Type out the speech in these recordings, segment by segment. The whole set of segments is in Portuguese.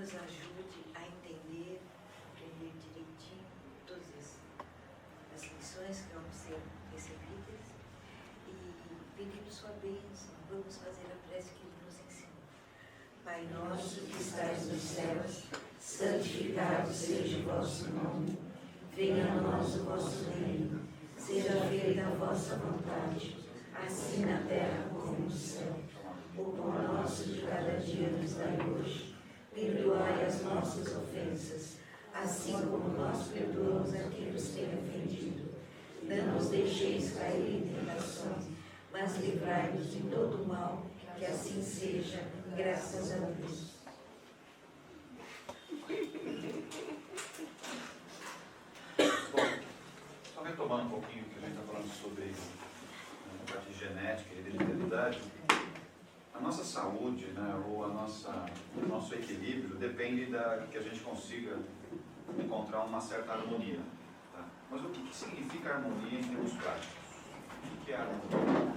nos ajude a entender, aprender direitinho todas as lições que vamos ser recebidas e pedindo sua bênção, vamos fazer a prece que ele nos ensina. Pai nosso que estais nos céus, santificado seja o vosso nome, venha a nós o vosso reino, seja feita a vossa vontade, assim na terra como no céu. O pão nosso de cada dia nos dai hoje, perdoai as nossas ofensas, assim como nós perdoamos a quem nos tem ofendido. Não nos deixeis cair em tentação, mas livrai-nos de todo o mal, que assim seja, graças a Deus. Bom, só retomando um pouquinho o que a gente está falando sobre a parte de genética e hereditariedade, a nossa saúde, né, ou o nosso equilíbrio depende que a gente consiga encontrar uma certa harmonia. Tá? Mas o que significa harmonia em termos práticos? O que é harmonia?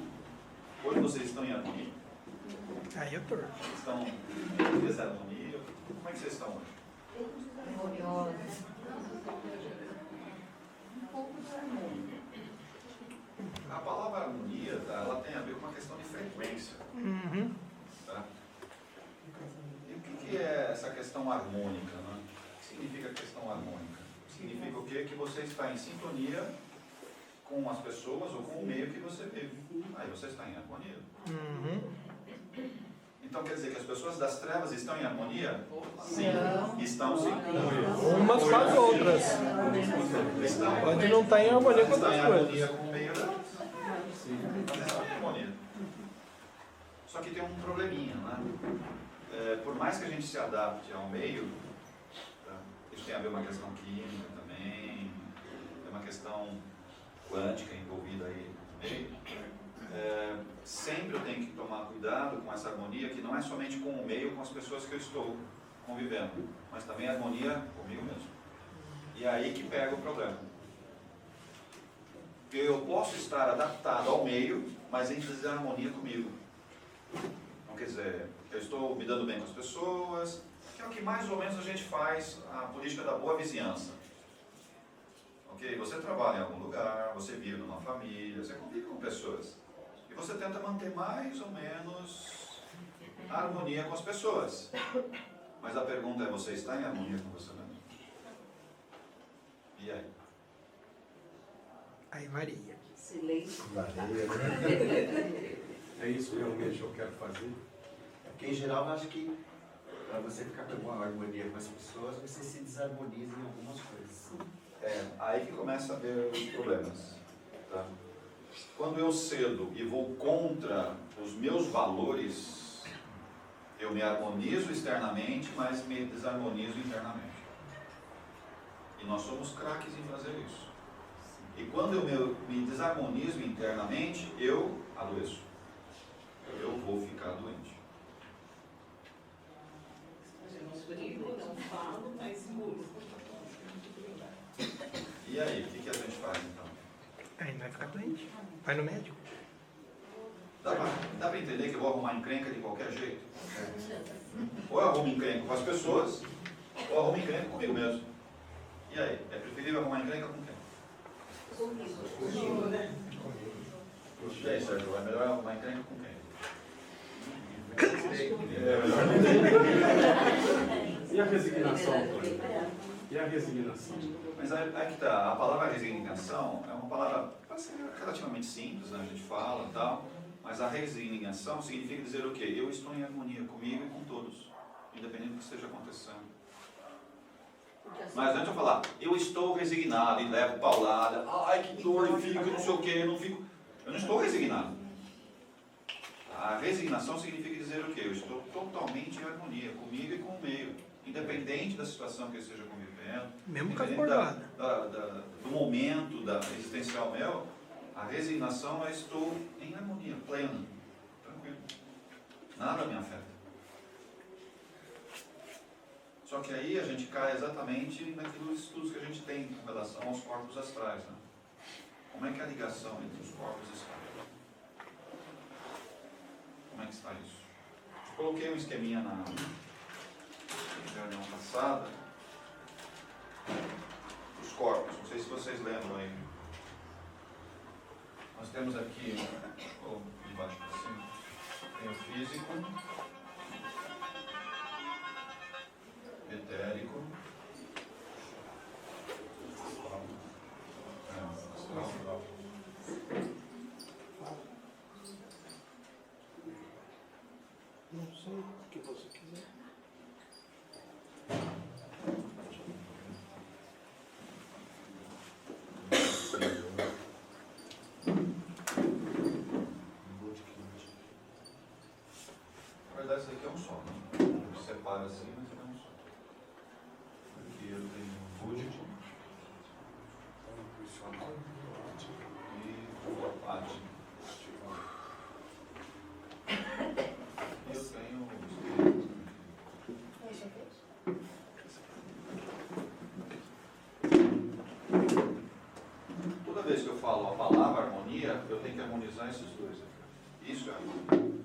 Hoje vocês estão em harmonia? Aí eu tô. Estão em desarmonia? Como é que vocês estão hoje? Harmoniosa. A palavra harmonia, tá, ela tem a ver com uma questão de frequência. Uhum. Tá? E o que é essa questão harmônica? Né? O que significa questão harmônica? Significa o quê? Que você está em sintonia com as pessoas ou com o meio que você vive. Aí você está em harmonia. Uhum. Então quer dizer que as pessoas das trevas estão em harmonia? Sim, estão sim. Umas com as outras. Estão. Pode não estar em harmonia com Estão em outras harmonia coisas. com o meio delas. Mas estão em harmonia. Só que tem um probleminha, né? Por mais que a gente se adapte ao meio, tá? Isso tem a ver com uma questão química também, tem uma questão quântica envolvida aí no meio. Sempre eu tenho que tomar cuidado com essa harmonia, que não é somente com o meio, com as pessoas que eu estou convivendo, mas também a harmonia comigo mesmo. E é aí que pega o problema. Porque eu posso estar adaptado ao meio, mas em desarmonia comigo. Então, quer dizer, eu estou me dando bem com as pessoas, que é o que mais ou menos a gente faz, a política da boa vizinhança. Ok? Você trabalha em algum lugar, você vive numa família, você convive com pessoas. E você tenta manter mais ou menos a harmonia com as pessoas. Mas a pergunta é, você está em harmonia com você mesmo? E aí? Aí varia. Silêncio. É isso realmente que eu quero fazer. Porque em geral eu acho que para você ficar com uma harmonia com as pessoas, você se desarmoniza em algumas coisas. Aí que começa a haver os problemas. Tá? Quando eu cedo e vou contra os meus valores, eu me harmonizo externamente, mas me desarmonizo internamente. E nós somos craques em fazer isso. E quando eu me desarmonizo internamente, eu adoeço. Eu vou ficar doente. Não falo, mas mudo. E aí, o que a gente faz então? Aí não vai ficar doente. Vai no médico. Dá para entender que eu vou arrumar encrenca de qualquer jeito? Ou eu arrumo encrenca com as pessoas, ou eu arrumo encrenca comigo mesmo. E aí, é preferível arrumar encrenca com quem? Comigo, né? E aí, Sérgio, é melhor arrumar encrenca com quem? E a resignação? E a resignação? Mas aí que tá, a palavra resignação é uma palavra relativamente simples, né? A gente fala e tal, mas a resignação significa dizer o quê? Eu estou em harmonia comigo e com todos, independente do que esteja acontecendo. Mas antes eu falar, eu estou resignado e levo paulada, ai que dor, e fico, não sei o quê, eu não estou resignado. A resignação significa dizer o quê? Eu estou totalmente em harmonia comigo e com o meio, independente da situação que eu esteja convivendo, Mesmo com as independente bordadas. do momento existencial meu, a resignação é estou em harmonia plena, tranquilo. Nada me afeta. Só que aí a gente cai exatamente naqueles estudos que a gente tem com relação aos corpos astrais. Né? Como é que é a ligação entre os corpos astrais? Como é que está isso? Coloquei um esqueminha na reunião passada, os corpos. Não sei se vocês lembram aí. Nós temos aqui, ou de baixo para cima, tem o físico, etérico, astral. Não sei o que você quiser. Na verdade, isso aqui é um só, né? Separa assim, mas é um só. Aqui eu tenho o Budi e o Apati. E eu tenho o Toda vez que eu falo a palavra harmonia, eu tenho que harmonizar esses dois aqui. Isso é harmonia.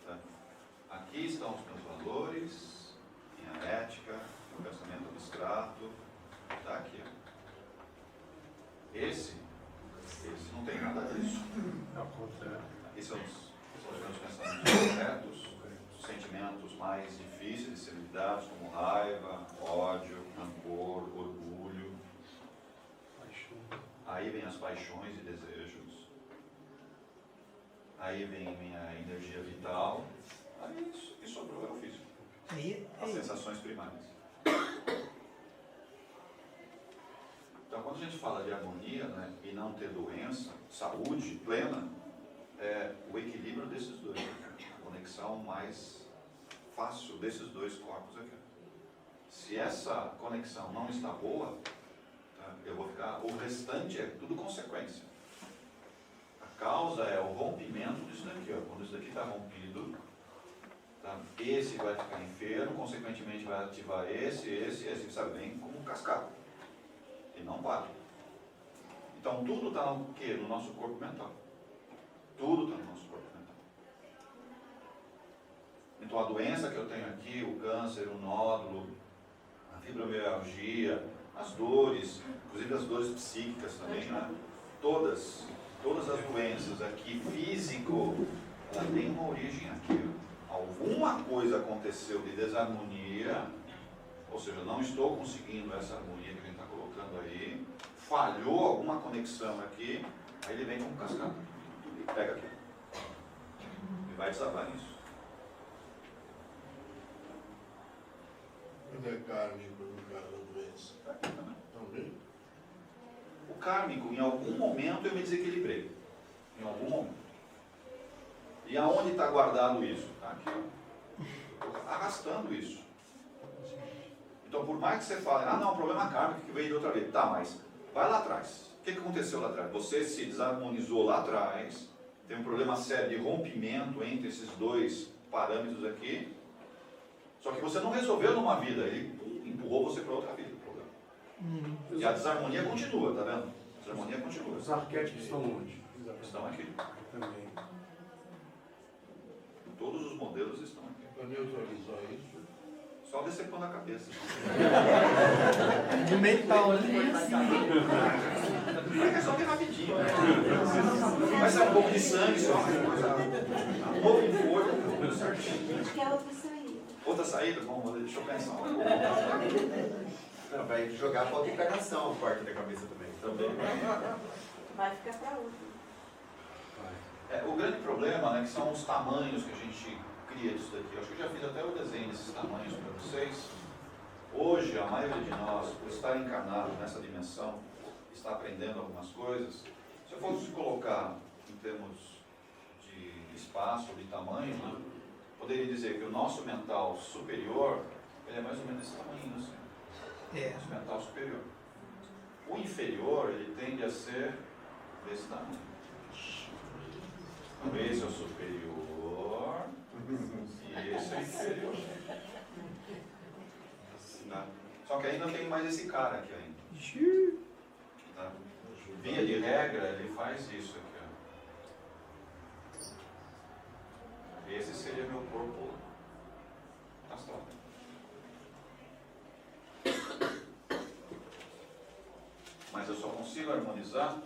Tá? Aqui estão os meus valores, minha ética, meu pensamento abstrato. Está aqui. Esse não tem nada disso. Aqui são os meus pensamentos corretos, os sentimentos mais difíceis de ser lidados, como raiva, ódio, rancor, orgulho. Aí vem as paixões e desejos. Aí vem minha energia vital. Aí isso que sobrou é o físico. As sensações primárias. Então, quando a gente fala de harmonia, né, e não ter doença, saúde plena, é o equilíbrio desses dois, a conexão mais fácil desses dois corpos aqui. Se essa conexão não está boa, tá, eu vou ficar, o restante é tudo consequência. A causa é o rompimento disso daqui, ó. Quando isso daqui está rompido, tá, esse vai ficar enfermo, consequentemente vai ativar esse, sabe, vem como cascata. E não para. Então tudo está no quê? No nosso corpo mental. Tudo está no nosso corpo mental. Então a doença que eu tenho aqui, o câncer, o nódulo, a fibromialgia, as dores, inclusive as dores psíquicas também, né? Todas as doenças aqui, físico, ela tem uma origem aqui. Alguma coisa aconteceu de desarmonia, ou seja, não estou conseguindo essa harmonia que a gente está colocando aí, falhou alguma conexão aqui, aí ele vem como cascata e pega aqui e vai desabar nisso. Quando é kármico no caso da doença? Também? O kármico, em algum momento eu me desequilibrei. Em algum momento. E aonde está guardado isso? Está aqui, ó. Estou arrastando isso. Então, por mais que você fale, não, problema kármico que veio de outra vez. Tá, mas vai lá atrás. O que aconteceu lá atrás? Você se desarmonizou lá atrás, tem um problema sério de rompimento entre esses dois parâmetros aqui, só que você não resolveu numa vida, ele empurrou você para outra vida. O problema. E a desarmonia continua, tá vendo? A desarmonia continua. Os arquétipos estão onde? Estão aqui. Também. Todos os modelos estão aqui. Para neutralizar isso, Só decepando a cabeça. De mental, né? Vai resolver rapidinho. Vai ser um pouco de sangue, só uma coisa. Um ovo em folha, tudo certinho. Acho que é outra saída. Outra saída? Vamos, deixa eu pensar. Não, vai jogar para outra encarnação a parte da cabeça também. Vai ficar para outra. O grande problema, né, que são os tamanhos que a gente cria disso daqui. Eu acho que eu já fiz até o desenho desses tamanhos para vocês. Hoje, a maioria de nós, por estar encarnado nessa dimensão, está aprendendo algumas coisas. Se eu fosse colocar em termos de espaço, de tamanho, né, poderia dizer que o nosso mental superior, ele é mais ou menos desse tamanho, assim. É. Nosso mental superior. O inferior, ele tende a ser desse tamanho. Então, esse é o superior e esse é o inferior. Tá? Só que ainda tem mais esse cara aqui ainda. Tá? Via de regra, ele faz isso aqui. Ó. Esse seria meu corpo consigo harmonizar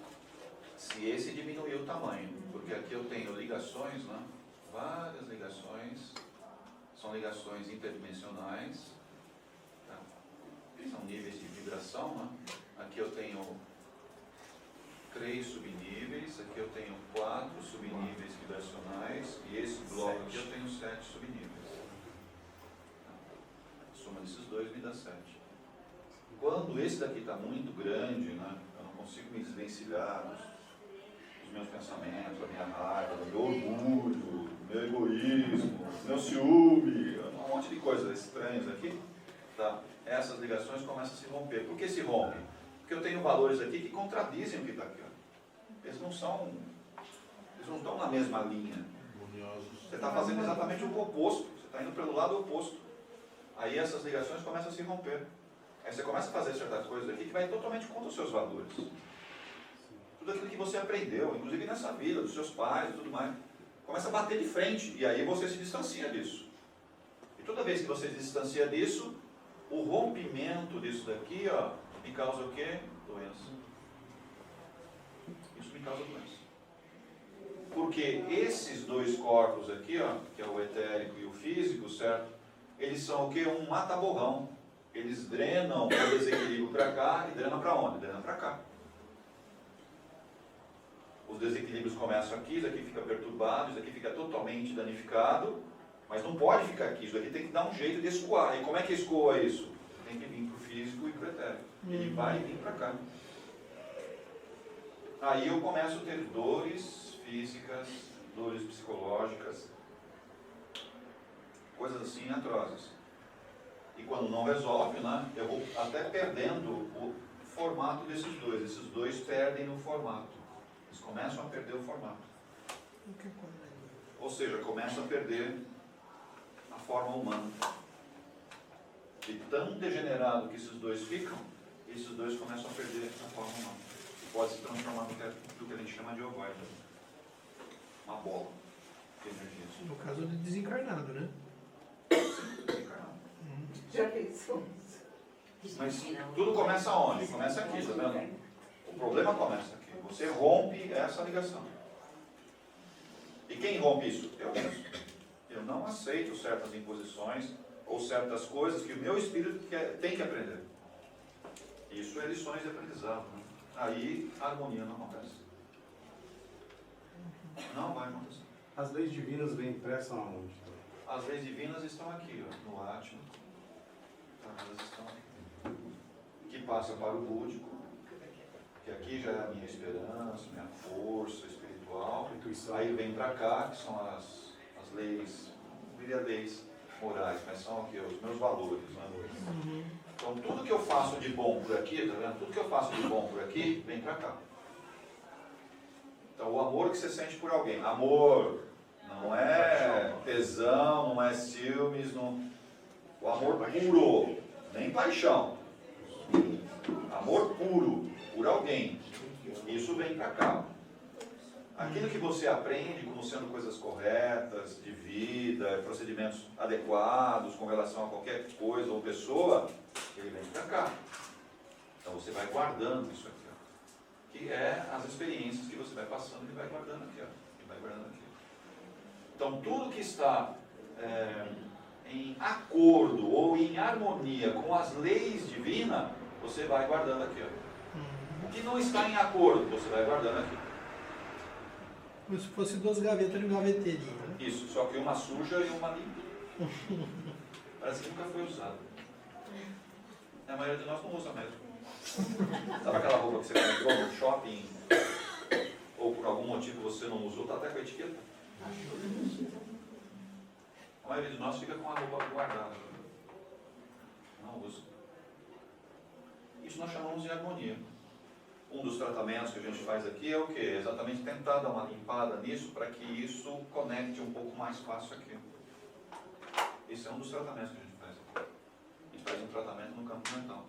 se esse diminuir o tamanho, porque aqui eu tenho ligações, né? Várias ligações, são ligações interdimensionais, tá? São níveis de vibração, né? Aqui eu tenho 3 subníveis, aqui eu tenho 4 subníveis vibracionais, e esse bloco aqui eu tenho 7 subníveis. A soma desses dois me dá 7. Quando esse daqui está muito grande, né, eu não consigo me desvencilhar dos meus pensamentos, da minha raiva, do meu orgulho, do meu egoísmo, do meu ciúme, um monte de coisas estranhas aqui, tá? Essas ligações começam a se romper. Por que se rompe? Porque eu tenho valores aqui que contradizem o que está aqui. Eles não estão na mesma linha. Você está fazendo exatamente o oposto, você está indo pelo lado oposto. Aí essas ligações começam a se romper. Aí você começa a fazer certas coisas aqui que vai totalmente contra os seus valores. Tudo aquilo que você aprendeu, inclusive nessa vida, dos seus pais e tudo mais, começa a bater de frente, e aí você se distancia disso. E toda vez que você se distancia disso, o rompimento disso daqui, ó, me causa o quê? Doença. Isso me causa doença. Porque esses dois corpos aqui, ó, que é o etérico e o físico, certo? Eles são o quê? Um mata-borrão. Eles drenam o desequilíbrio para cá e drenam para onde? Drenam para cá. Os desequilíbrios começam aqui, isso aqui fica perturbado, isso aqui fica totalmente danificado, mas não pode ficar aqui, isso aqui tem que dar um jeito de escoar. E como é que escoa isso? Tem que vir para o físico e para o etérico. Ele vai vir para cá. Aí eu começo a ter dores físicas, dores psicológicas, coisas assim atrozes. E quando não resolve, né, eu vou até perdendo o formato desses dois. Esses dois perdem no formato. Eles começam a perder o formato. Ou seja, começam a perder a forma humana. E tão degenerado que esses dois ficam, esses dois começam a perder a forma humana. E pode se transformar no que a gente chama de ovoide. Uma bola de energia. No caso de desencarnado, né? Desencarnado. Já pensou? Mas tudo começa onde? Começa aqui, tá vendo? O problema começa aqui. Você rompe essa ligação. E quem rompe isso? Eu mesmo. Eu não aceito certas imposições ou certas coisas que o meu espírito tem que aprender. Isso é lições de aprendizado. Né? Aí a harmonia não acontece. Não vai acontecer. As leis divinas vêm impressas aonde? As leis divinas estão aqui, ó, no Atma. Elas estão aqui. Que passa para o búdico, que aqui já é a minha esperança, minha força espiritual. Aí vem para cá, que são as leis, não diria leis morais, mas são aqui os meus valores. Né? Então tudo que eu faço de bom por aqui, tá vendo? Tudo que eu faço de bom por aqui, vem para cá. Então o amor que você sente por alguém, amor, não é tesão, não é ciúmes, não... O amor puro, nem paixão. Amor puro, por alguém. Isso vem para cá. Aquilo que você aprende como sendo coisas corretas, de vida, procedimentos adequados com relação a qualquer coisa ou pessoa, ele vem para cá. Então você vai guardando isso aqui, ó, que é as experiências que você vai passando e vai guardando aqui, ó, e vai guardando aqui. Então tudo que está em acordo ou em harmonia com as leis divinas, você vai guardando aqui, ó. O que não está em acordo, você vai guardando aqui. Como se fosse 2 gavetas de um gaveteirinho, né? Isso, só que uma suja e uma limpa. Parece que nunca foi usado. A maioria de nós não usa mesmo. Sabe aquela roupa que você comprou no shopping ou por algum motivo você não usou, está até com a etiqueta? A maioria de nós fica com a roupa guardada. Não usa. Isso nós chamamos de harmonia. Um dos tratamentos que a gente faz aqui é o quê? É exatamente tentar dar uma limpada nisso para que isso conecte um pouco mais fácil aqui. Esse é um dos tratamentos que a gente faz. A gente faz um tratamento no campo mental.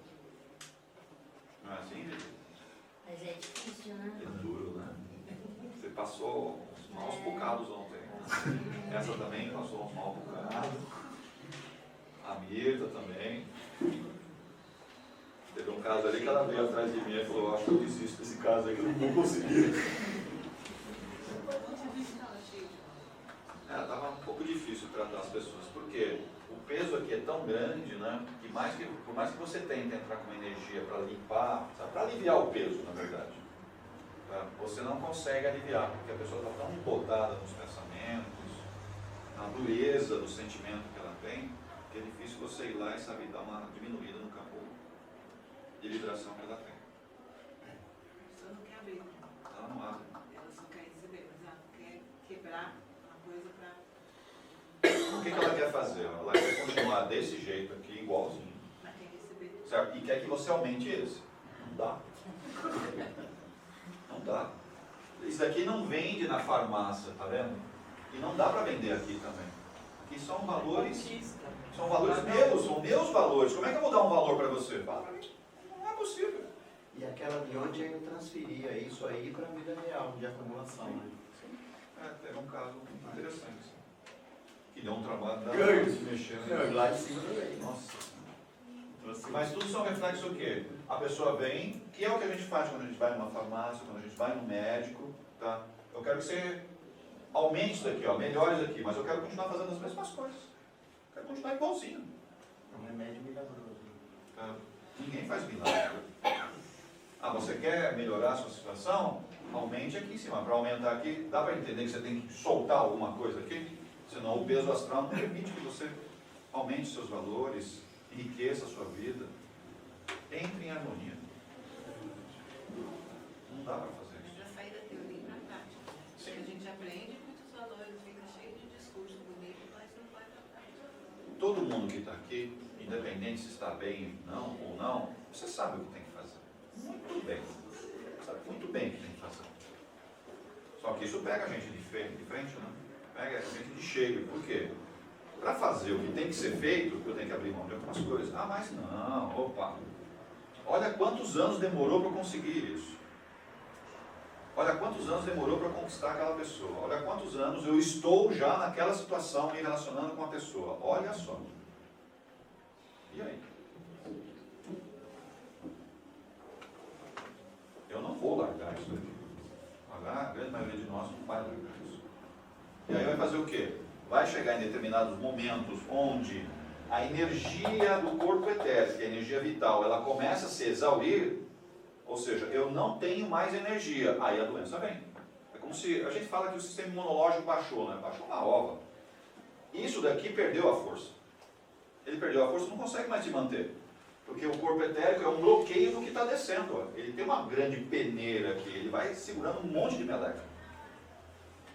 Não é assim, Vitor? Mas é difícil, né? É duro, né? Você passou uns maus bocados ontem. Essa também passou uns maus bocados. A Mirta também. Teve um caso ali que ela veio atrás de mim e falou, acho que eu desisto desse caso aí que eu não vou conseguir. Estava um pouco difícil tratar as pessoas, porque o peso aqui é tão grande, né, que por mais que você tente entrar com energia para limpar, para aliviar o peso, na verdade, tá? Você não consegue aliviar, porque a pessoa está tão embotada nos pensamentos, na dureza do sentimento que ela tem, que é difícil você ir lá e, sabe, dar uma diminuída no campo de vibração que ela tem. Só não quer abrir. Ela não abre. Ela só quer receber, mas ela quer quebrar uma coisa para... O que ela quer fazer? Ela quer continuar desse jeito aqui, igualzinho. Mas quer receber. Certo? E quer que você aumente esse. Não dá. Não dá. Isso daqui não vende na farmácia, tá vendo? E não dá para vender aqui também. Aqui são valores meus, são meus valores. Como é que eu vou dar um valor para você? Fala para mim. Não é possível. E aquela de onde ele transferia isso aí para a vida real, de acumulação. Né? Teve um caso muito interessante. Que deu um trabalho da Ganhos. se mexer. Não, lá em cima também. Nossa. Mas tudo são reflexos o quê? A pessoa vem, que é o que a gente faz quando a gente vai numa farmácia, quando a gente vai no médico, tá? Eu quero que você aumente isso daqui, ó, melhore isso aqui, mas eu quero continuar fazendo as mesmas coisas. Eu quero continuar igualzinho. É um remédio milagroso. Tá? Ninguém faz milagre. Ah, você quer melhorar a sua situação? Aumente aqui em cima. Para aumentar aqui, dá para entender que você tem que soltar alguma coisa aqui? Senão o peso astral não permite que você aumente seus valores, enriqueça a sua vida. Entre em harmonia. Não dá para fazer isso. Mas a sair da teoria para a prática. Sim. A gente aprende muitos valores, fica cheio de discurso bonito, mas não vai para a prática. Todo mundo que está aqui, independente se está bem não, ou não, você sabe o que tem que fazer. Muito bem. Sabe muito bem o que tem que fazer. Só que isso pega a gente de frente, né? Pega a gente de cheio. Por quê? Para fazer o que tem que ser feito, eu tenho que abrir mão de algumas coisas. Ah, mas não, opa. Olha quantos anos demorou para conseguir isso. Olha quantos anos demorou para conquistar aquela pessoa. Olha quantos anos eu estou já naquela situação me relacionando com a pessoa. Olha só. E aí? Eu não vou largar isso daqui. A grande maioria de nós não vai largar isso. E aí vai fazer o quê? Vai chegar em determinados momentos onde a energia do corpo etérico, que é a energia vital, ela começa a se exaurir, ou seja, eu não tenho mais energia, aí a doença vem. É como se, a gente fala que o sistema imunológico baixou, né? Baixou uma ova. Isso daqui perdeu a força. Ele perdeu a força, não consegue mais se manter. Porque o corpo etérico é um bloqueio do que está descendo. Ó. Ele tem uma grande peneira aqui, ele vai segurando um monte de meleca.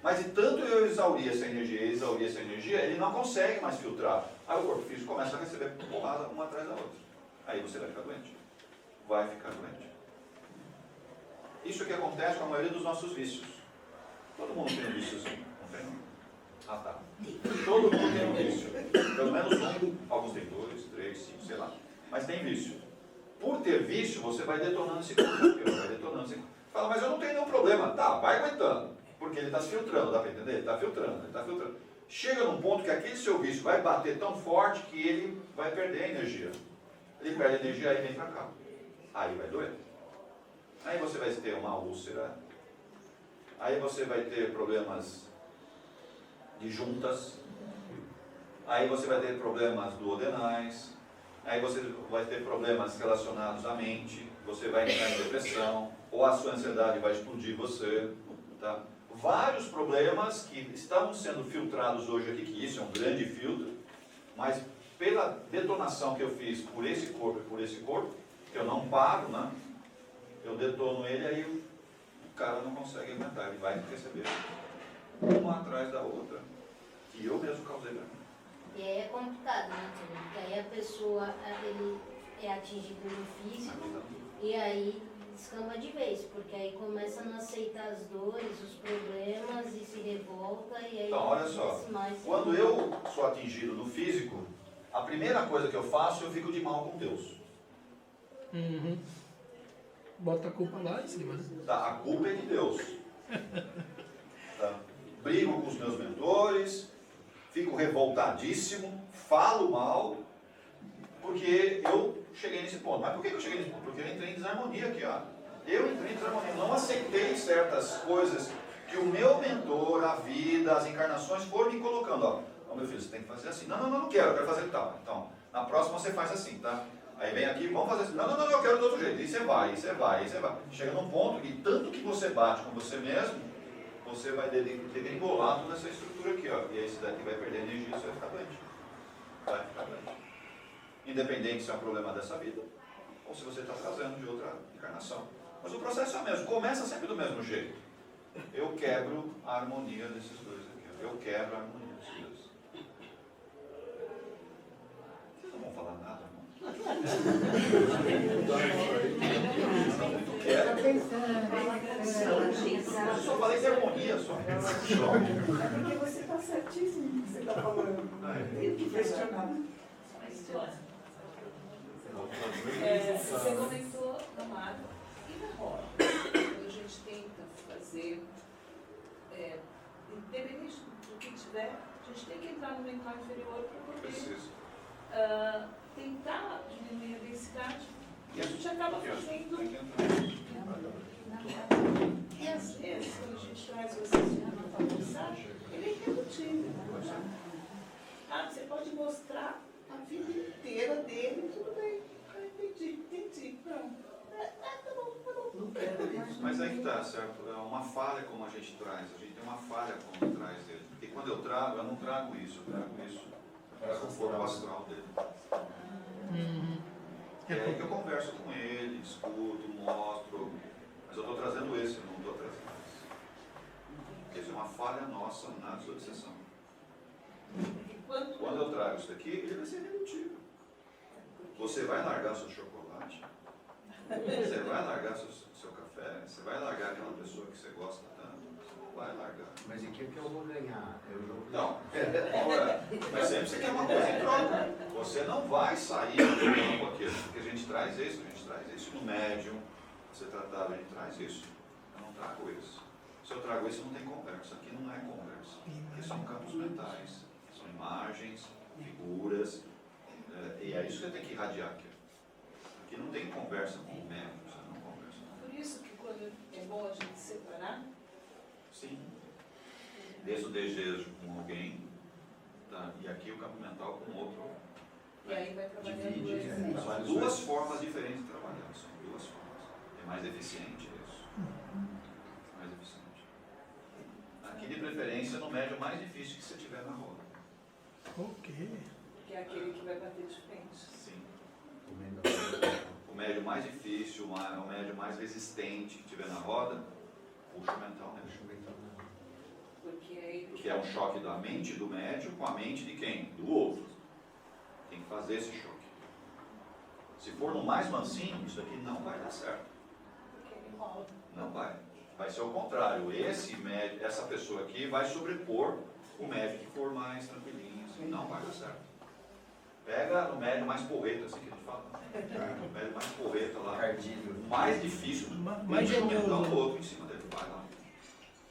Mas de tanto eu exaurir essa energia, ele não consegue mais filtrar. Aí o corpo físico começa a receber porrada uma atrás da outra. Aí você vai ficar doente. Vai ficar doente. Isso que acontece com a maioria dos nossos vícios. Todo mundo tem um vício assim, não tem? Ah, tá. Todo mundo tem um vício. Pelo menos um, alguns tem 2, 3, 5, sei lá. Mas tem vício. Por ter vício, você vai detonando esse corpo. Vai detonando esse corpo. Fala, mas eu não tenho nenhum problema. Tá, vai aguentando. Porque ele está se filtrando, dá para entender? Ele está filtrando. Chega num ponto que aquele seu vício vai bater tão forte que ele vai perder a energia. Ele perde a energia e vem para cá. Aí vai doer. Aí você vai ter uma úlcera. Aí você vai ter problemas de juntas. Aí você vai ter problemas duodenais. Aí você vai ter problemas relacionados à mente. Você vai entrar em depressão. Ou a sua ansiedade vai explodir você. Tá? Vários problemas que estão sendo filtrados hoje aqui, que isso é um grande filtro, mas pela detonação que eu fiz por esse corpo e por esse corpo, que eu não paro, né? Eu detono ele, aí o cara não consegue aguentar, ele vai receber uma atrás da outra, que eu mesmo causei para mim. E aí é complicado, né? Porque aí a pessoa, ele é atingido no físico e aí descamba de vez, porque aí começa a não aceitar as dores, os problemas e se revolta e aí... Então, olha só, quando eu sou atingido no físico, a primeira coisa que eu faço, eu fico de mal com Deus. Uhum. Bota a culpa lá em cima, né? Tá, a culpa é de Deus. Tá? Brigo com os meus mentores, fico revoltadíssimo, falo mal, Porque eu cheguei nesse ponto. Mas por que eu cheguei nesse ponto? Porque eu entrei em desarmonia aqui, ó. Eu entrei em desarmonia. Não aceitei certas coisas que o meu mentor, a vida, as encarnações foram me colocando, ó. Ó, meu filho, você tem que fazer assim. Não quero, eu quero fazer tal. Então, na próxima você faz assim, tá? Aí vem aqui, vamos fazer assim. Não, eu quero do outro jeito. E você vai. Chega num ponto que tanto que você bate com você mesmo, você vai degringolar toda essa estrutura aqui, ó. E aí esse daqui vai perder energia e você vai ficar doente. Vai ficar doente. Independente se é um problema dessa vida, ou se você está trazendo de outra encarnação. Mas o processo é o mesmo. Começa sempre do mesmo jeito. Eu quebro a harmonia desses dois aqui. Ó. Eu quebro a harmonia desses dois. Vocês não vão falar nada, irmão? Eu só falei de harmonia, só. Porque você está certíssimo no que você está falando. Tem que questionar. Você comentou da mágoa e da roda. Quando a gente tenta fazer, independente do que tiver, a gente tem que entrar no mental inferior para poder tentar diminuir a densidade. E a gente acaba fazendo. E às vezes, quando a gente traz o exercício para pensar, ele é irredutível. Você pode mostrar a vida inteira dele, tudo bem. Entendi. Pronto. Tá bom. Não quero isso. Mas aí que está, certo? É uma falha como a gente traz. A gente tem uma falha como traz dele. Porque quando eu trago, eu não trago isso. Eu trago isso. Eu trago o corpo astral dele. É aí que eu converso com ele, escuto, mostro. Mas eu estou trazendo esse, eu não estou trazendo esse. Isso é uma falha nossa na desobsessão. Quando eu trago isso daqui, ele vai ser irredutível. Você vai largar seu chocolate, você vai largar seu café, você vai largar aquela pessoa que você gosta tanto, você não vai largar. Mas em que eu vou ganhar? Não, mas sempre você quer uma coisa em troca. Você não vai sair do com aquilo, porque a gente traz isso no médium, você tratado, a gente traz isso. Eu não trago isso. Se eu trago isso, não tem conversa. Aqui não é conversa. Aqui são campos mentais, são imagens, figuras. E é isso que eu tenho que irradiar aqui. Aqui não tem conversa com o médium, você não conversa. Por isso que quando é bom a gente separar. Sim. Desde o desejo com alguém, tá? E aqui o campo mental com outro. E aí vai trabalhando Divide, São duas formas diferentes de trabalhar. São duas formas. É mais eficiente isso. Mais eficiente. Aqui de preferência no médium mais difícil que você tiver na roda. Ok. Que é aquele que vai bater de frente. Sim. O médium mais difícil, o médium mais resistente que tiver na roda, puxa o mental nele. Porque é um choque da mente do médium com a mente de quem? Do outro. Tem que fazer esse choque. Se for no mais mansinho, isso aqui não vai dar certo. Porque ele rola. Não vai. Vai ser o contrário. Essa pessoa aqui vai sobrepor o médium que for mais tranquilinho. Assim, não vai dar certo. Pega o médium mais porreta, assim que a gente fala. O médium mais porreta lá. O mais difícil. Mais puxa o mental genioso. do outro em cima dele. Vai lá.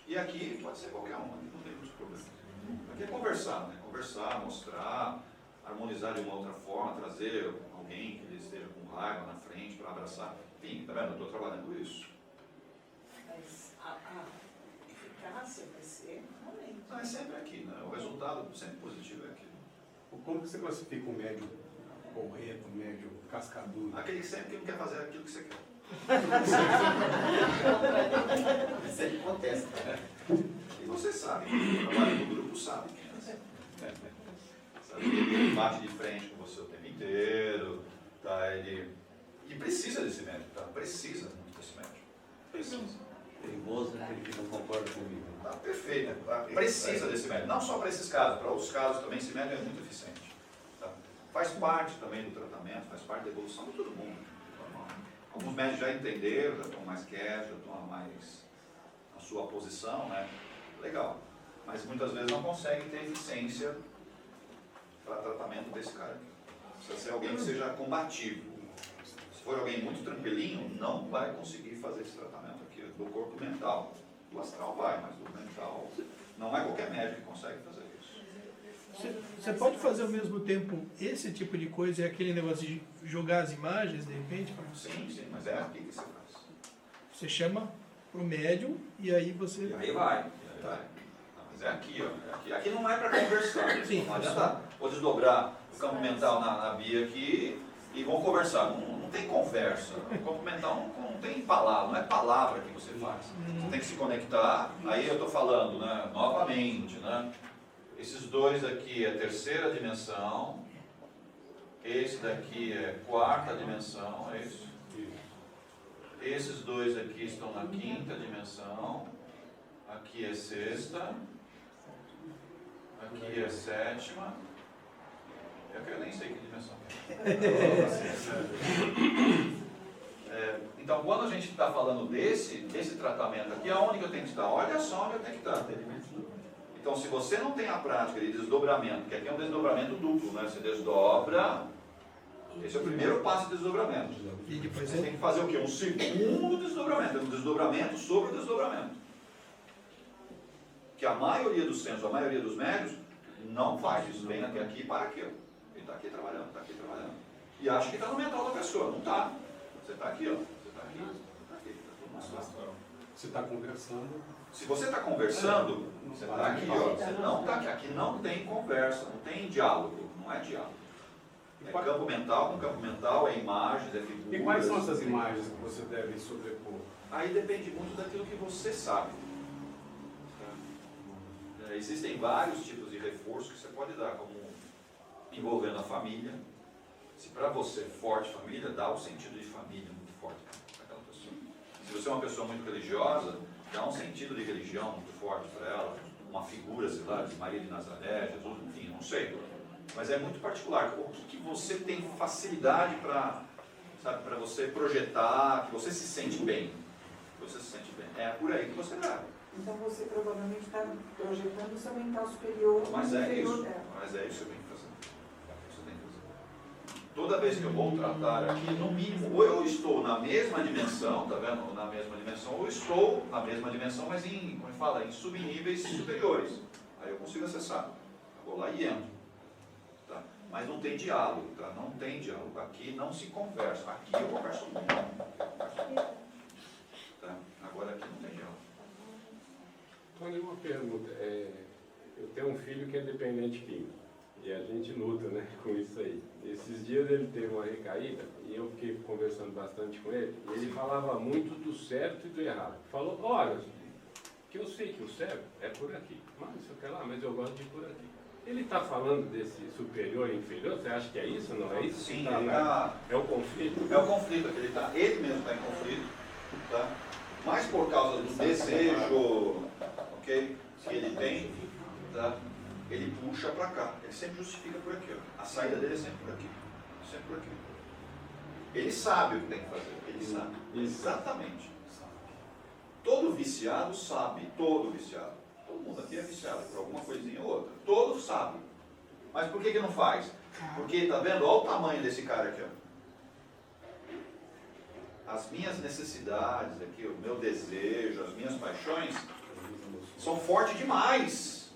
E aqui pode ser qualquer um. Aqui não tem muitos problemas. Aqui é conversar, né? Conversar, mostrar, harmonizar de uma outra forma, trazer alguém que ele esteja com raiva na frente para abraçar. Enfim, tá vendo? Eu estou trabalhando isso. Mas a eficácia vai ser realmente. Não, é sempre aqui, né? O resultado sempre positivo é aqui. Como que você classifica o médio porreto, o médio cascadura? Aquele que sempre não quer fazer aquilo que você quer. Sempre acontece. E você sabe, quem trabalha no grupo sabe quem é assim. Sabe? Ele bate de frente com você o tempo inteiro, tá? E precisa desse médico, tá? Precisa muito desse médico. Precisa. Perigoso, né? Ele que não concorda comigo. Tá perfeito, tá? Precisa desse médico. Não só para esses casos, para outros casos também, esse médico é muito eficiente. Tá? Faz parte também do tratamento, faz parte da evolução de todo mundo. Alguns médicos já entenderam, já estão mais quietos, já estão mais na sua posição, né? Legal. Mas muitas vezes não conseguem ter eficiência para tratamento desse cara aqui. Precisa ser alguém que seja combativo. Se for alguém muito tranquilinho, não vai conseguir fazer esse tratamento aqui do corpo mental. Do astral vai, mas do mental não é qualquer médico que consegue fazer isso. Você pode fazer ao mesmo tempo esse tipo de coisa e aquele negócio de jogar as imagens, de repente, para você? Sim, mas é aqui que você faz. Você chama pro médium e aí você... E aí vai. Não, mas é aqui, ó. Aqui não é para conversar. Sim, não adianta. Vou desdobrar o campo mental na Bia aqui e vão conversar. Não tem conversa. O campo mental não tem palavra, não é palavra que você faz. Você tem que se conectar. Aí eu estou falando, né, novamente, né? Esses dois aqui é terceira dimensão. Esse daqui é quarta dimensão, é isso? Esses dois aqui estão na quinta dimensão. Aqui é sexta. Aqui é sétima. Eu nem sei que dimensão é. Então, quando a gente está falando desse tratamento aqui, aonde que eu tenho que estar? Olha só onde eu tenho que estar. Então, se você não tem a prática de desdobramento, que aqui é um desdobramento duplo, né? Você desdobra. Esse é o primeiro passo de desdobramento. E depois você tem que fazer o quê? Um segundo desdobramento. Um desdobramento sobre o desdobramento. Que a maioria dos centros, a maioria dos médios, não faz isso. Vem até aqui e para aqui. Ó. Ele está aqui trabalhando, está aqui trabalhando. E acha que está no mental da pessoa. Não está. Você está aqui, ó. Você está aqui, você está aqui. Está tudo na situação. Você está conversando. Se você está conversando, você está aqui, ó. Você não está aqui. Aqui não tem conversa, não tem diálogo. Não é diálogo. É campo mental com campo mental, é imagens, é figuras. E quais são essas imagens que você deve sobrepor? Aí depende muito daquilo que você sabe. Existem vários tipos de reforço que você pode dar, como envolvendo a família. Se para você forte família, dá o sentido de família muito forte para aquela pessoa. Se você é uma pessoa muito religiosa, dá um sentido de religião muito forte para ela. Uma figura, sei lá, de Maria de Nazaré, Jesus, enfim, não sei. Mas é muito particular. O que você tem facilidade para você projetar, que você se sente bem. Que você se sente bem. É por aí que você dá. Então você provavelmente está projetando o seu mental superior no inferior dela. Mas é isso que eu tenho que fazer. Isso eu tenho que fazer. Toda vez que eu vou tratar aqui, no mínimo, ou eu estou na mesma dimensão, tá vendo? Na mesma dimensão, ou estou na mesma dimensão, mas em, como fala, em subníveis superiores. Aí eu consigo acessar. Eu vou lá e entro. Tá? Mas não tem diálogo, tá? Não tem diálogo. Aqui não se conversa. Aqui eu converso muito. Tá? Agora aqui não tem diálogo. Tony, uma pergunta. Eu tenho um filho que é dependente químico e a gente luta, né, com isso aí. Esses dias ele teve uma recaída e eu fiquei conversando bastante com ele e ele falava muito do certo e do errado. Falou, olha, que eu sei que o certo é por aqui, mas eu quero lá, mas eu gosto de ir por aqui. Ele está falando desse superior e inferior? Você acha que é isso? Não é isso? Sim, é o conflito? É o conflito que ele mesmo está em conflito, tá? Mas por causa do desejo, ok, que ele tem, tá? Ele puxa para cá, ele sempre justifica por aqui, ó. A saída dele é sempre por aqui, sempre por aqui. Ele sabe o que tem que fazer, ele sabe, exatamente. Todo viciado sabe, todo viciado. Todo mundo aqui é viciado por alguma coisinha ou outra. Todos sabem. Mas por que não faz? Porque, tá vendo? Olha o tamanho desse cara aqui, ó. As minhas necessidades aqui, o meu desejo, as minhas paixões são fortes demais.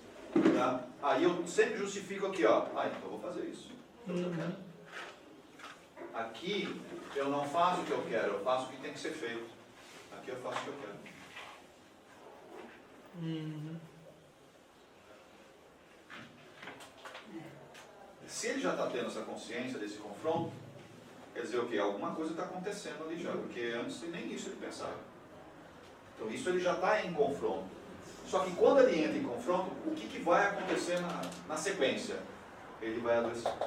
Tá? Aí eu sempre justifico aqui, ó. Ah, então eu vou fazer isso. Aqui eu não faço o que eu quero, eu faço o que tem que ser feito. Aqui eu faço o que eu quero. Se ele já está tendo essa consciência desse confronto, quer dizer o quê? Alguma coisa está acontecendo ali já, porque antes nem isso ele pensava. Então isso ele já está em confronto. Só que quando ele entra em confronto, o que vai acontecer na sequência? Ele vai adoecer. Ele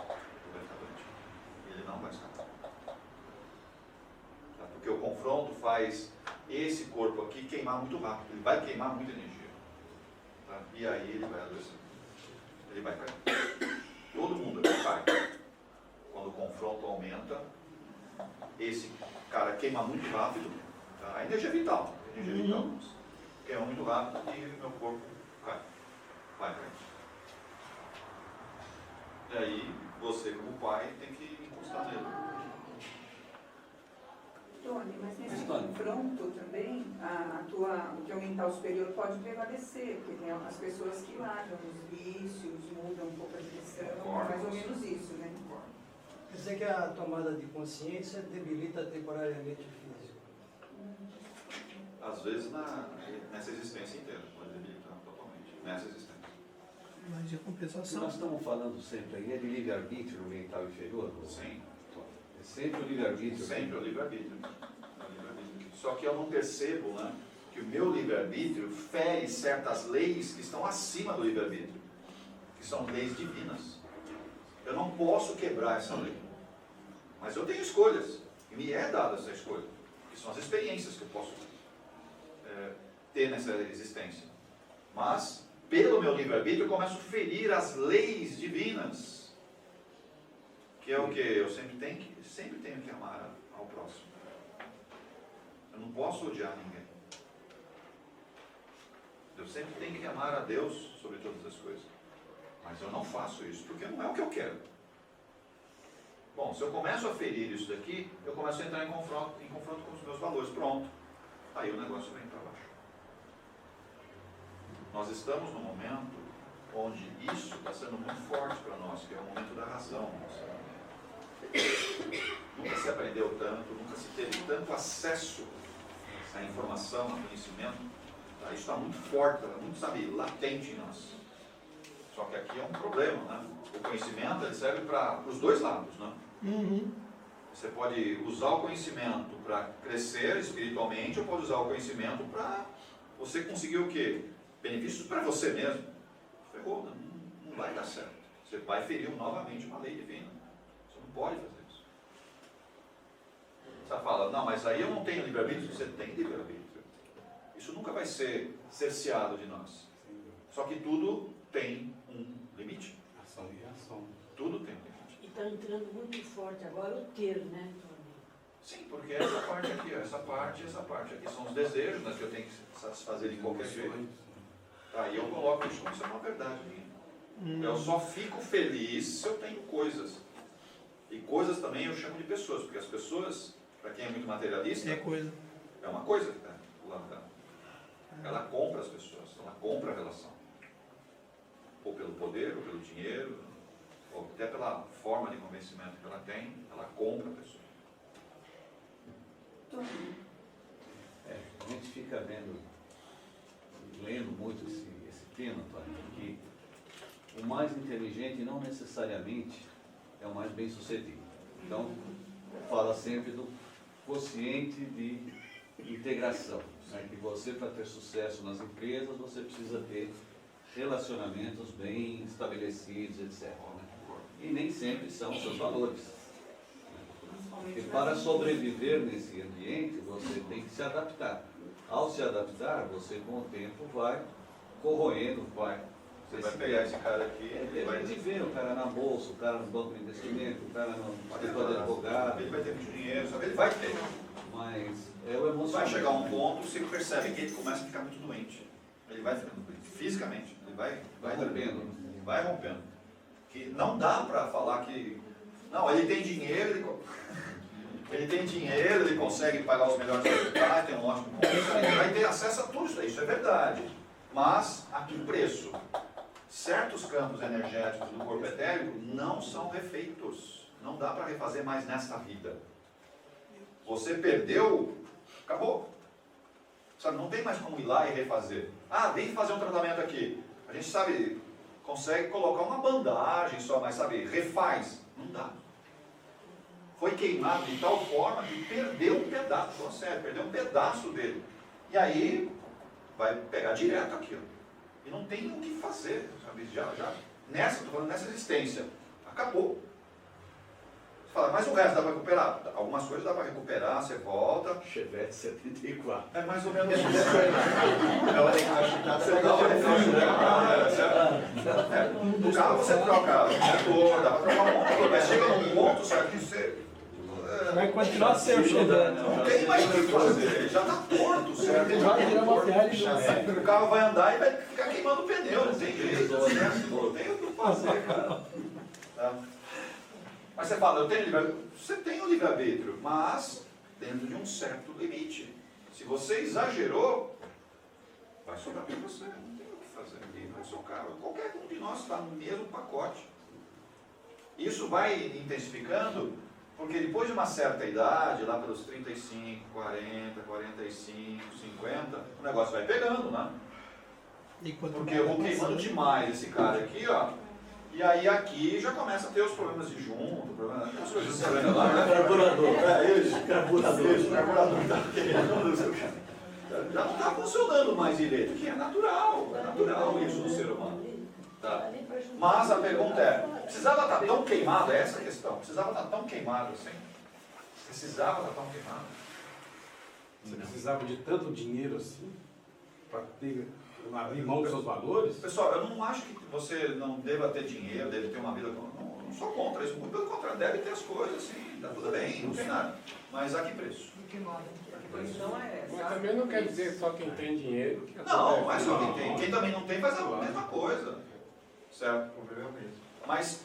vai ficar doente. Ele não vai escapar. Tá? Porque o confronto faz esse corpo aqui queimar muito rápido. Ele vai queimar muita energia. Tá? E aí ele vai adoecer. Ele vai cair. Todo mundo cai. Quando o confronto aumenta, esse cara queima muito rápido. Tá? A energia vital. A energia vital queima muito rápido e meu corpo cai. Vai cair. E aí, você como pai tem que encostar nele. Tony, mas nesse Tony. confronto pronto também, o teu mental superior pode prevalecer, porque tem as pessoas que largam os vícios, mudam um pouco a direção, mais ou menos isso, né? Quer dizer que a tomada de consciência debilita temporariamente o físico. Às vezes nessa existência inteira, pode debilitar totalmente, nessa existência. Mas de O que compensação. nós estamos falando sempre aí é de livre-arbítrio no mental inferior? Sim. É sempre o livre-arbítrio. Sempre o livre-arbítrio. Só que eu não percebo, né, que o meu livre-arbítrio fere certas leis que estão acima do livre-arbítrio, que são leis divinas. Eu não posso quebrar essa lei. Mas eu tenho escolhas, e me é dada essa escolha, que são as experiências que eu posso ter nessa existência. Mas, pelo meu livre-arbítrio, eu começo a ferir as leis divinas, que é o que eu sempre tenho que amar ao próximo. Eu não posso odiar ninguém. Eu sempre tenho que amar a Deus sobre todas as coisas. Mas eu não faço isso, porque não é o que eu quero. Bom, se eu começo a ferir isso daqui, eu começo a entrar em confronto com os meus valores. Pronto. Aí o negócio vem para baixo. Nós estamos num momento onde isso está sendo muito forte para nós, que é o momento da razão. Nunca se aprendeu tanto, nunca se teve tanto acesso à informação, ao conhecimento. Isso está muito forte, está muito, latente em nós. Só que aqui é um problema, né? O conhecimento ele serve para os dois lados, né? Uhum. Você pode usar o conhecimento para crescer espiritualmente, ou pode usar o conhecimento para você conseguir o quê? Benefícios para você mesmo. Ferrou, não vai dar certo. Você vai ferir novamente uma lei divina. Você não pode fazer isso. Você fala, não, mas aí eu não tenho livre-arbítrio. Você tem livre-arbítrio. Isso nunca vai ser cerceado de nós. Só que tudo tem um limite. Ação e reação. Tudo tem um limite. E está entrando muito forte agora o ter, né, Tony? Sim, porque essa parte aqui, essa parte aqui são os desejos, né, que eu tenho que satisfazer de qualquer jeito. Aí eu coloco isso como sendo uma verdade minha. Eu só fico feliz se eu tenho coisas. E coisas também eu chamo de pessoas, porque as pessoas, para quem é muito materialista, é uma coisa que está do lado dela. Ela compra as pessoas, ela compra a relação. Ou pelo poder, ou pelo dinheiro, ou até pela forma de convencimento que ela tem, ela compra a pessoa. A gente fica lendo muito esse tema, Tony, que o mais inteligente não necessariamente é o mais bem sucedido. Então, fala sempre do quociente de integração, né? Que você, para ter sucesso nas empresas, você precisa ter relacionamentos bem estabelecidos, etc. Né? E nem sempre são os seus valores. Porque para sobreviver nesse ambiente, você tem que se adaptar. Ao se adaptar, você com o tempo vai corroendo, Você vai pegar esse cara aqui e vai ver o cara na bolsa, o cara no banco de investimento, o cara no escritório de advogado. Ele vai ter muito dinheiro, sabe? Ele vai ter. Mas é o emocional. Vai chegar um ponto, você percebe que ele começa a ficar muito doente. Ele vai ficando doente, fisicamente. Ele vai rompendo. Vai rompendo. Que não dá para falar que... Não, ele tem dinheiro, ele tem dinheiro, ele consegue pagar os melhores hospitais, tem um ótimo convênio, ele vai ter acesso a tudo isso aí, isso é verdade. Mas, a que preço? Certos campos energéticos do corpo etérico não são refeitos. Não dá para refazer mais nesta vida. Você perdeu, acabou. Sabe, não tem mais como ir lá e refazer. Ah, vem fazer um tratamento aqui. A gente sabe, consegue colocar uma bandagem só, mas sabe, refaz. Não dá. Foi queimado de tal forma que perdeu um pedaço, sério, perdeu um pedaço dele. E aí, vai pegar direto aquilo. E não tem o que fazer, sabe? Estou falando nessa existência. Acabou. Você fala, mas o resto dá para recuperar? Algumas coisas dá para recuperar, você volta. Chevette 74. É mais ou menos isso. Você dá uma o carro você troca o motor, dá para trocar um motor, mas chega num ponto, certo, que você... Vai continuar sendo Chevette. Não tem mais o que fazer, ele já está torto, certo? Ele vai virar uma viagem. O carro vai andar e vai ficar queimando o pneu, não tem jeito, não tem o que fazer, cara. Tá? Mas você fala, eu tenho livre-arbítrio. Você tem o livre-arbítrio, mas dentro de um certo limite. Se você exagerou, vai sobrar para você. Não tem o que fazer aqui, não é seu carro. Qualquer um de nós está no mesmo pacote. Isso vai intensificando, porque depois de uma certa idade, lá pelos 35, 40, 45, 50, o negócio vai pegando, né? Porque eu vou queimando demais esse cara aqui, ó. E aí aqui já começa a ter os problemas de junto, as coisas de lá, né? Carburador. Isso. Carburador tá queimando. Já não está funcionando mais direito, que é natural isso no ser humano. Tá? Mas a pergunta é, precisava estar tão queimado? É essa a questão. Precisava estar tão queimado assim? Precisava estar tão queimado? Você precisava de tanto dinheiro assim para abrir mão dos seus valores? Pessoal, eu não acho que você não deva ter dinheiro, deve ter uma vida... Não sou contra isso, muito pelo contrário, deve ter as coisas, sim, está tudo bem, não tem nada. Mas a que preço? Mas também não quer dizer só quem tem dinheiro. Não, não é só quem tem. Quem também não tem faz a mesma coisa. Certo? Mas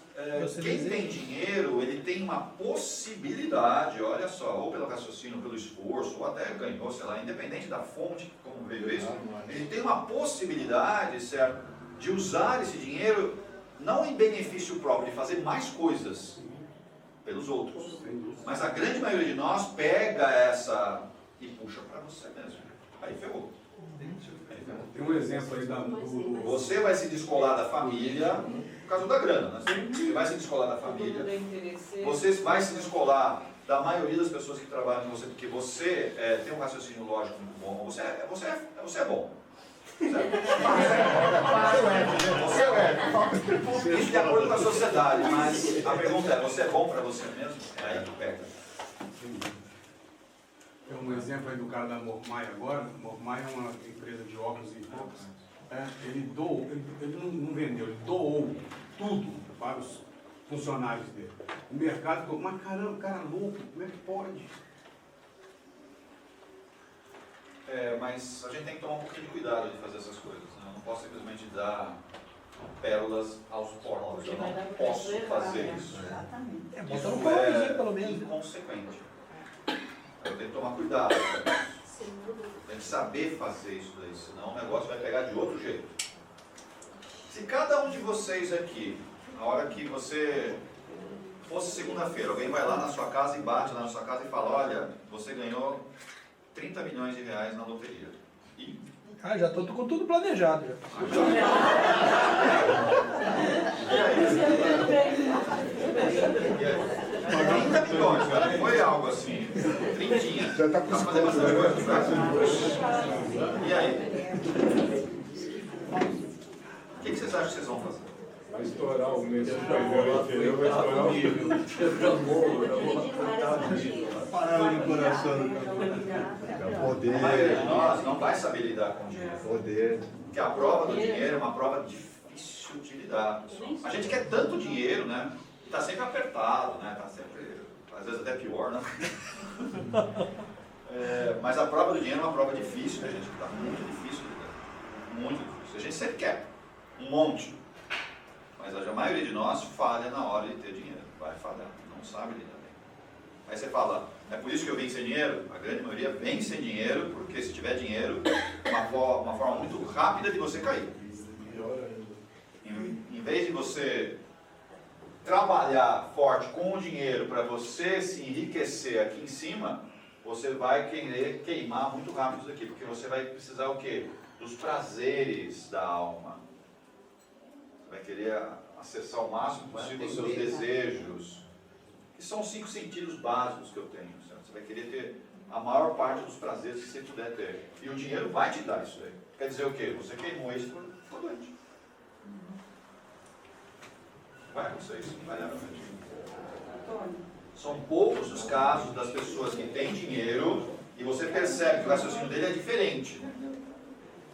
quem tem dinheiro, ele tem uma possibilidade, olha só, ou pelo raciocínio, pelo esforço, ou até ganhou, sei lá, independente da fonte, como veio isso, ele tem uma possibilidade, certo, de usar esse dinheiro não em benefício próprio, de fazer mais coisas pelos outros. Mas a grande maioria de nós pega essa e puxa para você mesmo. Aí ferrou. Tem um exemplo aí do... Você vai se descolar da família por causa da grana. Né? Você vai se descolar da família. Você vai se descolar da maioria das pessoas que trabalham com você, porque você tem um raciocínio lógico muito bom. Você é bom. Você é isso de acordo com a sociedade, mas a pergunta é, você é bom para você mesmo? É aí que pega. Tem um exemplo aí do cara da Mormai agora. Mormai é uma empresa de ovos e roupas. Ele doou, ele não vendeu, ele doou tudo para os funcionários dele. O mercado ficou, mas caramba, cara louco, como é que pode? Mas a gente tem que tomar um pouquinho de cuidado de fazer essas coisas. Né? Eu não posso simplesmente dar pérolas aos porcos. Eu não posso fazer isso. Isso é inconsequente. Eu tenho que tomar cuidado. Tem que saber fazer isso daí, senão o negócio vai pegar de outro jeito. Se cada um de vocês aqui, na hora que você fosse segunda-feira, alguém vai lá na sua casa e bate lá na sua casa e fala, olha, você ganhou 30 milhões de reais na loteria. E... já estou com tudo planejado. Já. 30 milhões, cara, não foi algo assim, 30. Já está com fazer bastante coisa. E aí? O que vocês acham que vocês vão fazer? Vai estourar o mês superior, vai estourar o nível. Parada no coração do cara. Poder. A maioria de nós não vai saber lidar com o dinheiro. Poder. Porque a prova do dinheiro é uma prova difícil de lidar, pessoal. A gente quer tanto dinheiro, né? E está sempre apertado, né? Está sempre, às vezes até pior, né? Mas a prova do dinheiro é uma prova difícil, né, gente? Está muito difícil de lidar. Muito difícil. A gente sempre quer um monte. Mas a maioria de nós falha na hora de ter dinheiro. Vai falhar, não sabe lidar bem. Aí você fala, é por isso que eu vim sem dinheiro? A grande maioria vem sem dinheiro, porque se tiver dinheiro, uma forma muito rápida de você cair. Em vez de você trabalhar forte com o dinheiro para você se enriquecer aqui em cima, você vai querer queimar muito rápido isso daqui, porque você vai precisar o quê? Dos prazeres da alma. Vai querer acessar o máximo possível os seus desejos, que são os 5 sentidos básicos que eu tenho. Certo? Você vai querer ter a maior parte dos prazeres que você puder ter. E o dinheiro vai te dar isso aí. Quer dizer o quê? Você queimou isso e ficou doente. Vai acontecer isso, vai dar frente. São poucos os casos das pessoas que têm dinheiro e você percebe que o raciocínio dele é diferente.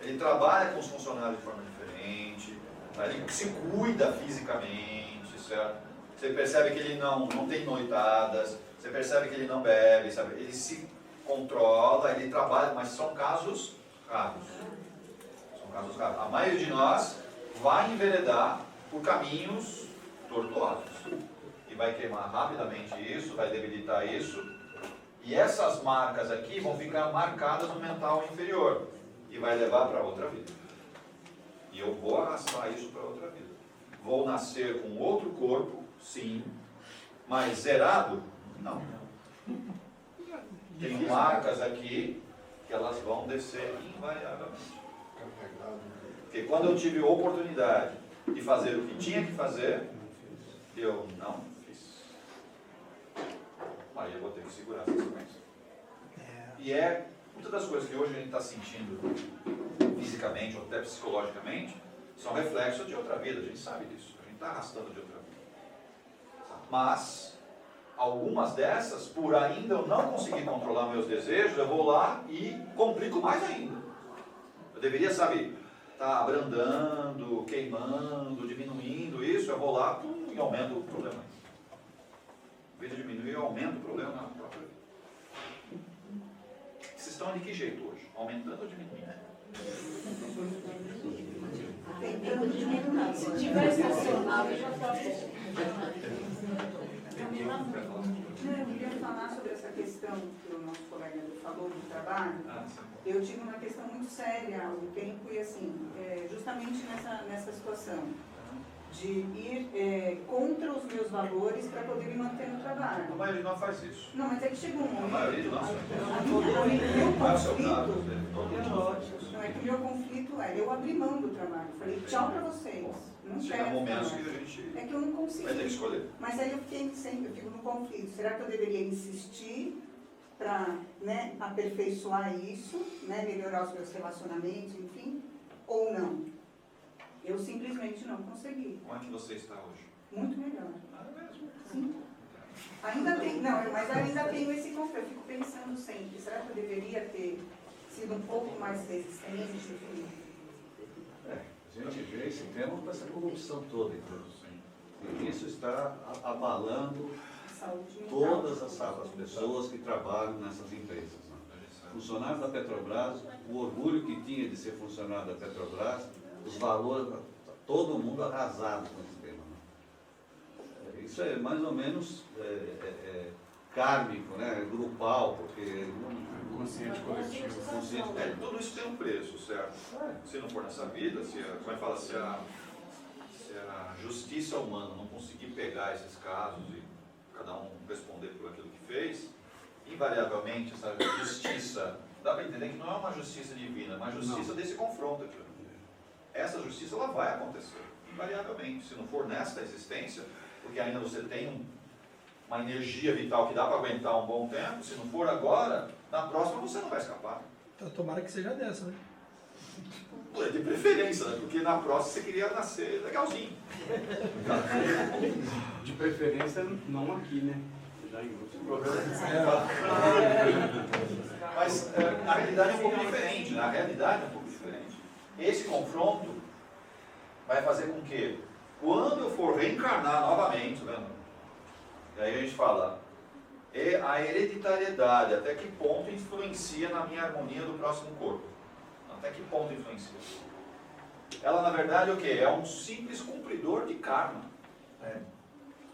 Ele trabalha com os funcionários de forma diferente. Ele se cuida fisicamente, certo? Você percebe que ele não tem noitadas, você percebe que ele não bebe, sabe? Ele se controla, ele trabalha, mas são casos raros. São casos raros. A maioria de nós vai enveredar por caminhos tortuosos. E vai queimar rapidamente isso, vai debilitar isso, E essas marcas aqui vão ficar marcadas no mental inferior e vai levar para outra vida. E eu vou arrastar isso para outra vida. Vou nascer com outro corpo, sim, mas zerado? Não. Tem marcas aqui que elas vão descer invariavelmente. Porque quando eu tive a oportunidade de fazer o que tinha que fazer, eu não fiz. Aí eu vou ter que segurar essa sequência. E muitas das coisas que hoje a gente está sentindo fisicamente ou até psicologicamente são reflexos de outra vida, a gente sabe disso, a gente está arrastando de outra vida. Mas algumas dessas, por ainda eu não conseguir controlar meus desejos, eu vou lá e complico mais ainda. Eu deveria, sabe, estar abrandando, queimando, diminuindo isso, eu vou lá e aumento o problema. Em vez de diminuir, eu aumento o problema na própria vida. Vocês estão de que jeito hoje? Aumentando ou diminuindo? Se tiver estacionado, já está bom. Eu queria falar sobre essa questão que o nosso colega falou do trabalho. Eu tive uma questão muito séria há um tempo e assim, justamente nessa situação de ir contra os meus valores para poder me manter no trabalho. A maioria não faz isso. Não, mas é que chegou um momento. A maioria não faz isso. Não, é que o meu conflito era eu abrir mão do trabalho. Falei tchau para vocês. Não chega quero. Momentos que a gente é que eu não consigo. Vai ter que escolher. Mas aí eu fico no conflito. Será que eu deveria insistir para, né, aperfeiçoar isso, né, melhorar os meus relacionamentos, enfim, ou não? Eu simplesmente não consegui. Como é que você está hoje? Muito melhor. É mesmo? Sim. Ainda tem, não, mas ainda tenho esse conflito. Eu fico pensando sempre, será que eu deveria ter sido um pouco mais resistente? A gente vê esse tema com essa corrupção toda, então. E isso está abalando todas as pessoas que trabalham nessas empresas. Né? Funcionários da Petrobras, o orgulho que tinha de ser funcionário da Petrobras, os valores, todo mundo arrasado com esse tema. Né? Isso é mais ou menos kármico, né? Grupal, porque... Consciente coletivo. Tudo isso tem um preço, certo? Se não for nessa vida, se a justiça humana não conseguir pegar esses casos e cada um responder por aquilo que fez, invariavelmente essa justiça, dá para entender que não é uma justiça divina, é uma justiça desse confronto aqui. Essa justiça ela vai acontecer, invariavelmente, se não for nesta existência, porque ainda você tem uma energia vital que dá para aguentar um bom tempo, se não for agora, na próxima você não vai escapar. Então tomara que seja dessa, né? De preferência, né? Porque na próxima você queria nascer legalzinho. De preferência não aqui, né? Já em outros programas. Mas a realidade é um pouco diferente, né? A realidade é um pouco diferente. Esse confronto vai fazer com que, quando eu for reencarnar novamente, tá vendo? E aí a gente fala, a hereditariedade, até que ponto influencia na minha harmonia do próximo corpo? Até que ponto influencia? Ela, na verdade, é o quê? É um simples cumpridor de karma.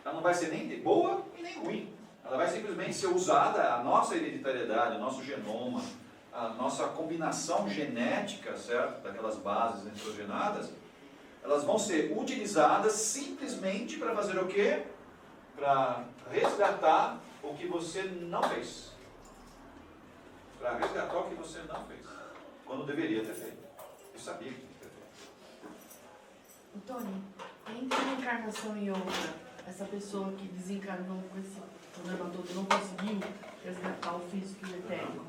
Ela não vai ser nem boa e nem ruim. Ela vai simplesmente ser usada, a nossa hereditariedade, o nosso genoma, a nossa combinação genética, certo? Daquelas bases nitrogenadas, elas vão ser utilizadas simplesmente para fazer o quê? Para resgatar o que você não fez. Para resgatar o que você não fez. Quando deveria ter feito. Eu sabia que tinha que ter feito. Tony, entre uma encarnação e outra, essa pessoa que desencarnou com esse problema todo não conseguiu resgatar o físico e o etérico,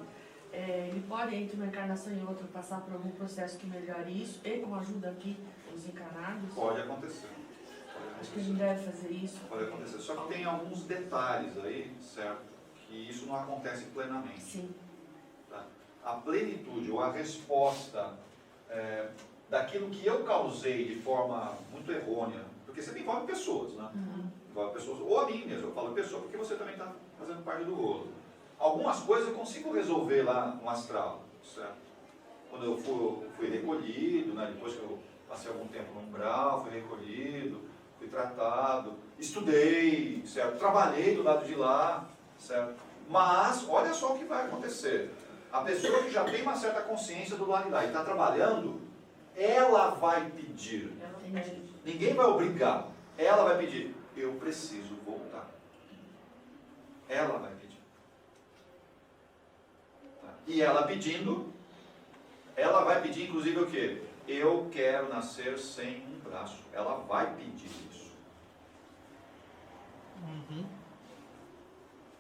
ele pode, entre uma encarnação e outra, passar por algum processo que melhore isso e com a ajuda aqui dos encarnados? Pode acontecer. Acho que a gente deve fazer isso. Pode acontecer. Só que tem alguns detalhes aí, certo? Que isso não acontece plenamente. Sim. Tá? A plenitude ou a resposta daquilo que eu causei de forma muito errônea, porque você envolve pessoas, né? Envolve pessoas, ou a mim mesmo, eu falo pessoa porque você também está fazendo parte do rolo. Algumas coisas eu consigo resolver lá no astral, certo? Quando eu fui recolhido, né? Depois que eu passei algum tempo no umbral, fui recolhido, fui tratado, estudei, certo? Trabalhei do lado de lá, certo? Mas, olha só o que vai acontecer. A pessoa que já tem uma certa consciência do lado de lá e está trabalhando, ela vai pedir. Ninguém vai obrigar. Ela vai pedir. Eu preciso voltar. Ela vai pedir. Tá? E ela pedindo, ela vai pedir inclusive o quê? Eu quero nascer sem um braço. Ela vai pedir isso.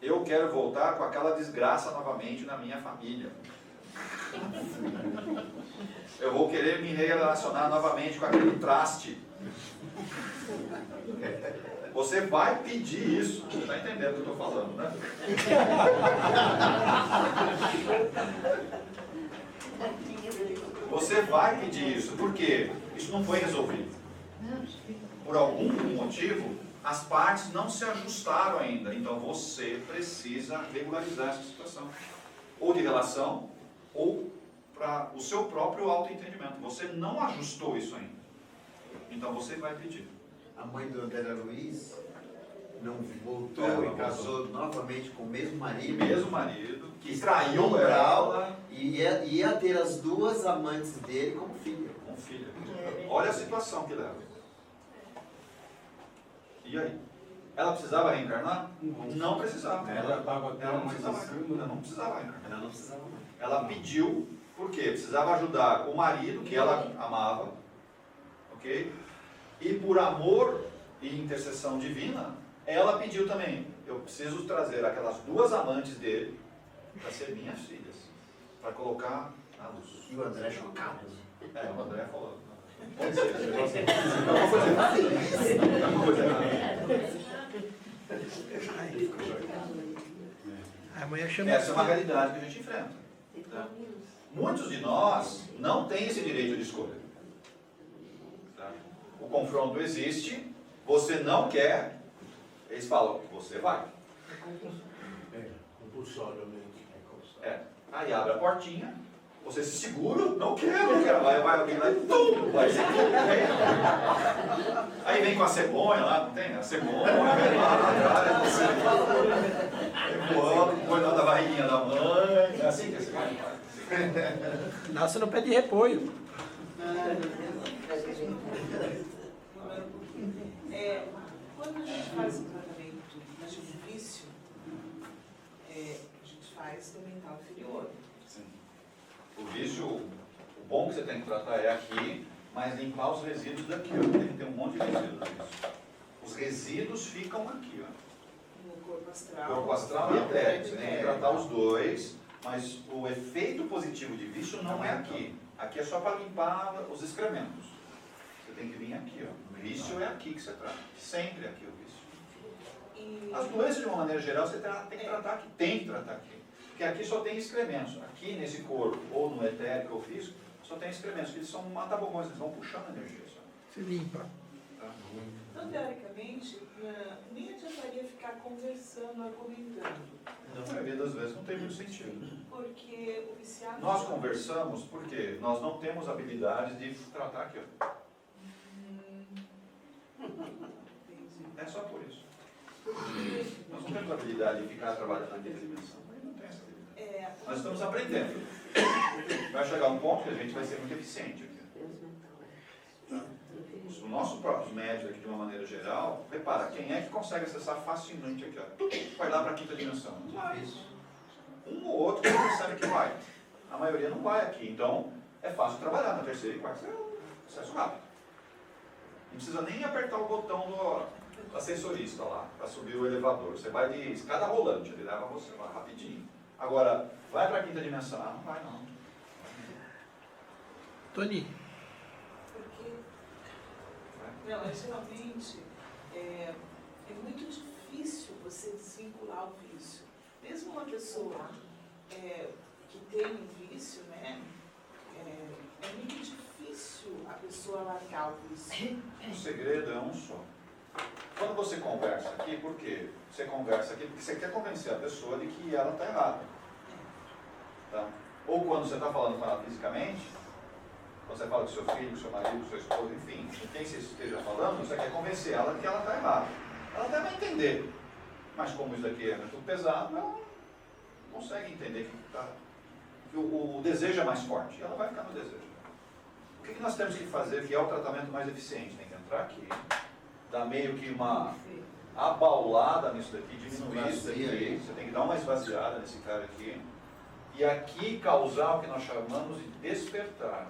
Eu quero voltar com aquela desgraça novamente na minha família. Eu vou querer me relacionar novamente com aquele traste. Você vai pedir isso. Você está entendendo o que eu estou falando, né? Você vai pedir isso. Por quê? Isso não foi resolvido. Por algum motivo, as partes não se ajustaram ainda. Então você precisa regularizar essa situação. Ou de relação, ou para o seu próprio autoentendimento. Você não ajustou isso ainda. Então você vai pedir. A mãe do André Luiz não voltou e casou novamente com o mesmo marido. Mesmo marido, que traiu ela e ia ter as duas amantes dele como filha. Como filha. Olha a situação que leva. E aí? Ela precisava reencarnar? Não precisava. Ela estava até Ela não mais precisava acima. Ela não precisava reencarnar. Ela não precisava mais. Ela pediu, por quê? Precisava ajudar o marido que ela amava, ok? E por amor e intercessão divina, ela pediu também, eu preciso trazer aquelas duas amantes dele para ser minhas filhas, para colocar na luz. E o André chocado. O André falou. Pode ser, esse negócio é uma coisa errada. É uma coisa errada. Amanhã chama. Essa é uma realidade que a gente enfrenta. Tá? Muitos de nós não têm esse direito de escolha. Tá? O confronto existe, você não quer, eles falam, você vai. Compulsoriamente. Aí abre a portinha, você se segura, não quero. Vai alguém lá e tum, vai ser Aí vem com a cegonha lá, não tem? A cegonha, vem lá atrás, você voando, põe lá da barriguinha da mãe, é assim que você vai. Nasce no pé de repolho. Quando a gente faz um tratamento de vício, a gente faz do mental inferior. Sim. O vício, o bom que você tem que tratar é aqui, mas limpar os resíduos daqui, ó. Tem que ter um monte de resíduos disso. Os resíduos ficam aqui, ó. No corpo astral. Corpo astral e etérico. Você tem que tratar os dois, mas o efeito positivo de vício não é aqui. Aqui é só para limpar os excrementos. Você tem que vir aqui, ó. O vício é aqui que você trata. Sempre aqui o vício. As doenças, de uma maneira geral, você tem que tratar aqui. Tem que tratar aqui. Porque aqui só tem excrementos. Aqui nesse corpo, ou no etérico ou físico, só tem excrementos. Eles são matabogões, eles vão puxando energia. Só. Se limpa. Tá? Então, teoricamente, nem adiantaria ficar conversando, argumentando. Na maioria das vezes não tem muito sentido. Porque o viciado... Nós conversamos porque nós não temos habilidade de tratar aqui, ó. É só por isso. Nós não temos habilidade de ficar trabalhando naquela dimensão. Não tem essa habilidade. Nós estamos aprendendo. Vai chegar um ponto que a gente vai ser muito eficiente aqui. Os nossos próprios médios aqui, de uma maneira geral, repara, quem é que consegue acessar facilmente aqui, ó? Vai lá para a quinta dimensão. Vai. Um ou outro que percebe que vai. A maioria não vai aqui. Então, é fácil trabalhar na terceira e quarta. Acesso rápido. Não precisa nem apertar o botão do ascensorista lá, para subir o elevador. Você vai de escada rolante, ele leva você lá rapidinho. Agora, vai para a quinta dimensão. Ah, não vai não. Tony. Porque, não, geralmente, é muito difícil você desvincular o vício. Mesmo uma pessoa que tem um vício, né, é muito difícil a pessoa largar o vício. O segredo é um só. Quando você conversa aqui, por quê? Você conversa aqui porque você quer convencer a pessoa de que ela está errada. Tá? Ou quando você está falando com ela fisicamente, quando você fala com seu filho, com seu marido, com sua esposa, enfim, com quem você esteja falando, você quer convencer ela de que ela está errada. Ela até vai entender. Mas como isso aqui é muito pesado, ela consegue entender que o desejo é mais forte. E ela vai ficar no desejo. O que nós temos que fazer, que é o tratamento mais eficiente? Tem que entrar aqui, dar meio que uma abaulada nisso daqui, diminuir isso daqui. Você tem que dar uma esvaziada nesse cara aqui. E aqui causar o que nós chamamos de despertar.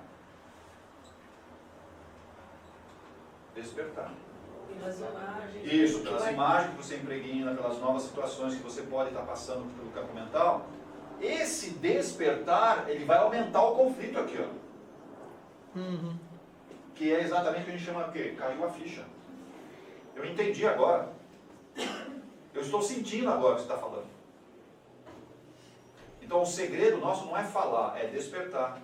Despertar. Pelas imagens. Isso, pelas imagens que você impregna, pelas novas situações que você pode estar passando pelo campo mental. Esse despertar, ele vai aumentar o conflito aqui, ó. Que é exatamente o que a gente chama o quê? Caiu a ficha. Eu entendi agora. Eu estou sentindo agora o que você está falando. Então o segredo nosso não é falar, é despertar.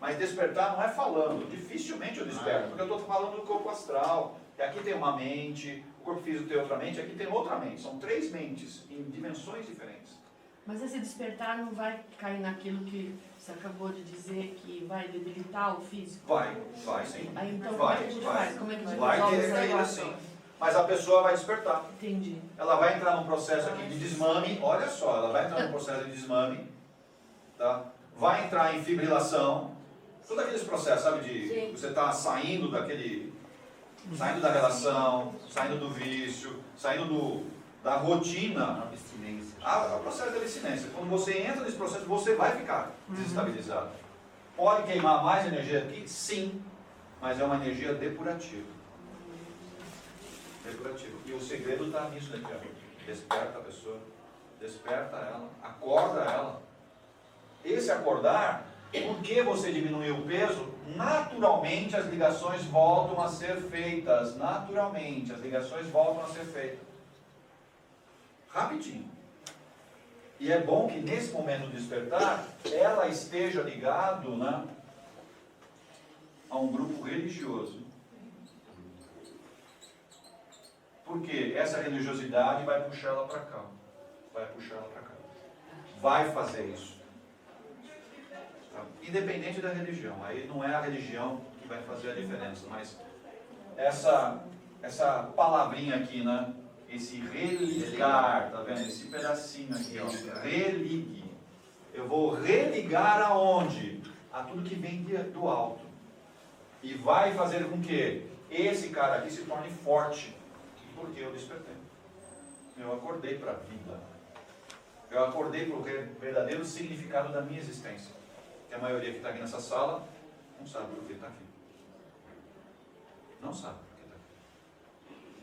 Mas despertar não é falando. Dificilmente eu desperto, porque eu estou falando do corpo astral. E aqui tem uma mente, o corpo físico tem outra mente, aqui tem outra mente. São 3 mentes em dimensões diferentes. Mas esse despertar não vai cair naquilo que você acabou de dizer, que vai debilitar o físico? Vai sim. Aí, então, vai, como é que a gente faz? Como é que a gente vai resolve ter esse caída negócio? sim. Mas a pessoa vai despertar. Entendi. Ela vai entrar num processo aqui de desmame, olha só, ela vai entrar num processo de desmame, tá? Vai entrar em fibrilação, todos aqueles processos, sabe, de você está saindo da relação, saindo do vício, saindo da rotina. Abstinência. O processo de abstinência. Quando você entra nesse processo, você vai ficar desestabilizado. Pode queimar mais energia aqui? Sim, mas é uma energia depurativa. E o segredo está nisso daqui, ó. Desperta a pessoa, desperta ela, acorda ela. Esse acordar, porque você diminuiu o peso, naturalmente as ligações voltam a ser feitas. Naturalmente, as ligações voltam a ser feitas. Rapidinho. E é bom que nesse momento de despertar, ela esteja ligado, né, a um grupo religioso. Porque essa religiosidade vai puxar ela para cá. Vai puxar ela para cá. Vai fazer isso. Tá? Independente da religião. Aí não é a religião que vai fazer a diferença. Mas essa palavrinha aqui, né? Esse religar, tá vendo? Esse pedacinho aqui, ó. Religue. Eu vou religar aonde? A tudo que vem do alto. E vai fazer com que esse cara aqui se torne forte. Porque eu despertei. Eu acordei para a vida. Eu acordei para o verdadeiro significado da minha existência. Que a maioria que está aqui nessa sala não sabe por que está aqui. Não sabe por que está aqui.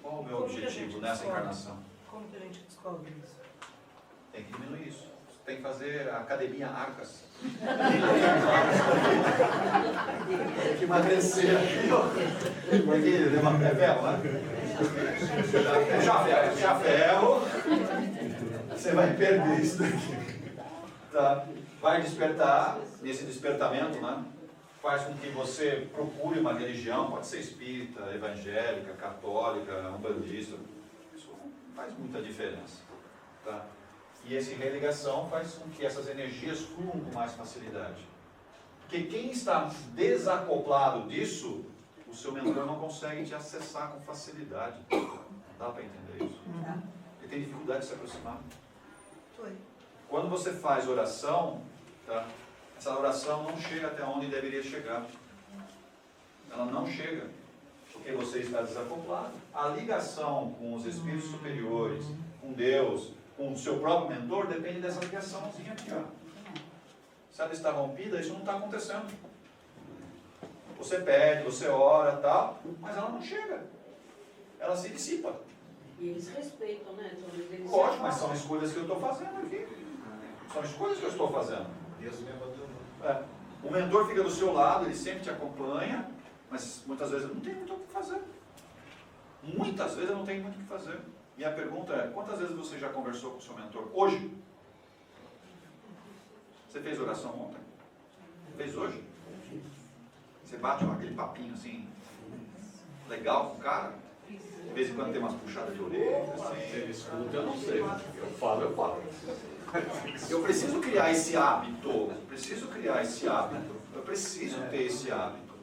Qual o meu objetivo nessa encarnação? Como que a gente descobre isso? Tem que diminuir isso. Tem que fazer a academia Arcas. Tem que emagrecer aqui, ó. É ferro, né? Puxa ferro. Você vai perder isso daqui. Tá? Vai despertar, nesse despertamento, né? Faz com que você procure uma religião, pode ser espírita, evangélica, católica, umbandista. Isso não faz muita diferença. Tá? E essa religação faz com que essas energias fluam com mais facilidade. Porque quem está desacoplado disso, o seu mentor não consegue te acessar com facilidade. Dá para entender isso? Ele tem dificuldade de se aproximar. Quando você faz oração, tá? Essa oração não chega até onde deveria chegar. Ela não chega, porque você está desacoplado. A ligação com os espíritos superiores, com Deus, com o seu próprio mentor, depende dessa ligaçãozinha aqui, ó. Se ela está rompida, isso não está acontecendo. Você pede, você ora, tal, mas ela não chega. Ela se dissipa. E eles respeitam, né? Então, Lógico, mas são escolhas que eu estou fazendo aqui. São escolhas que eu estou fazendo. Deus me abandonou. O mentor fica do seu lado, ele sempre te acompanha, mas muitas vezes eu não tenho muito o que fazer. Muitas vezes eu não tenho muito o que fazer. Minha pergunta é, quantas vezes você já conversou com o seu mentor? Hoje? Você fez oração ontem? Fez hoje? Você bate aquele papinho assim, legal com o cara? De vez em quando tem umas puxadas de orelha, assim. Ele escuta, eu não sei. Eu falo. Eu preciso criar esse hábito. Eu preciso ter esse hábito.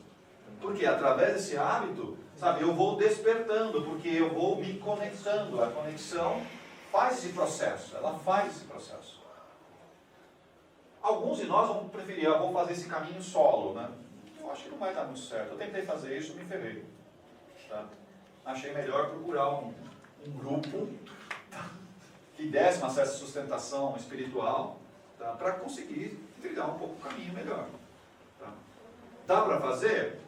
Porque através desse hábito, sabe, eu vou despertando, porque eu vou me conectando. A conexão faz esse processo. Ela faz esse processo. Alguns de nós vão preferir, vou fazer esse caminho solo, né? Eu acho que não vai dar muito certo. Eu tentei fazer isso, me ferrei. Tá? Achei melhor procurar um grupo, tá, que desse uma certa sustentação espiritual, tá, para conseguir trilhar um pouco o caminho melhor. Tá? Dá para fazer?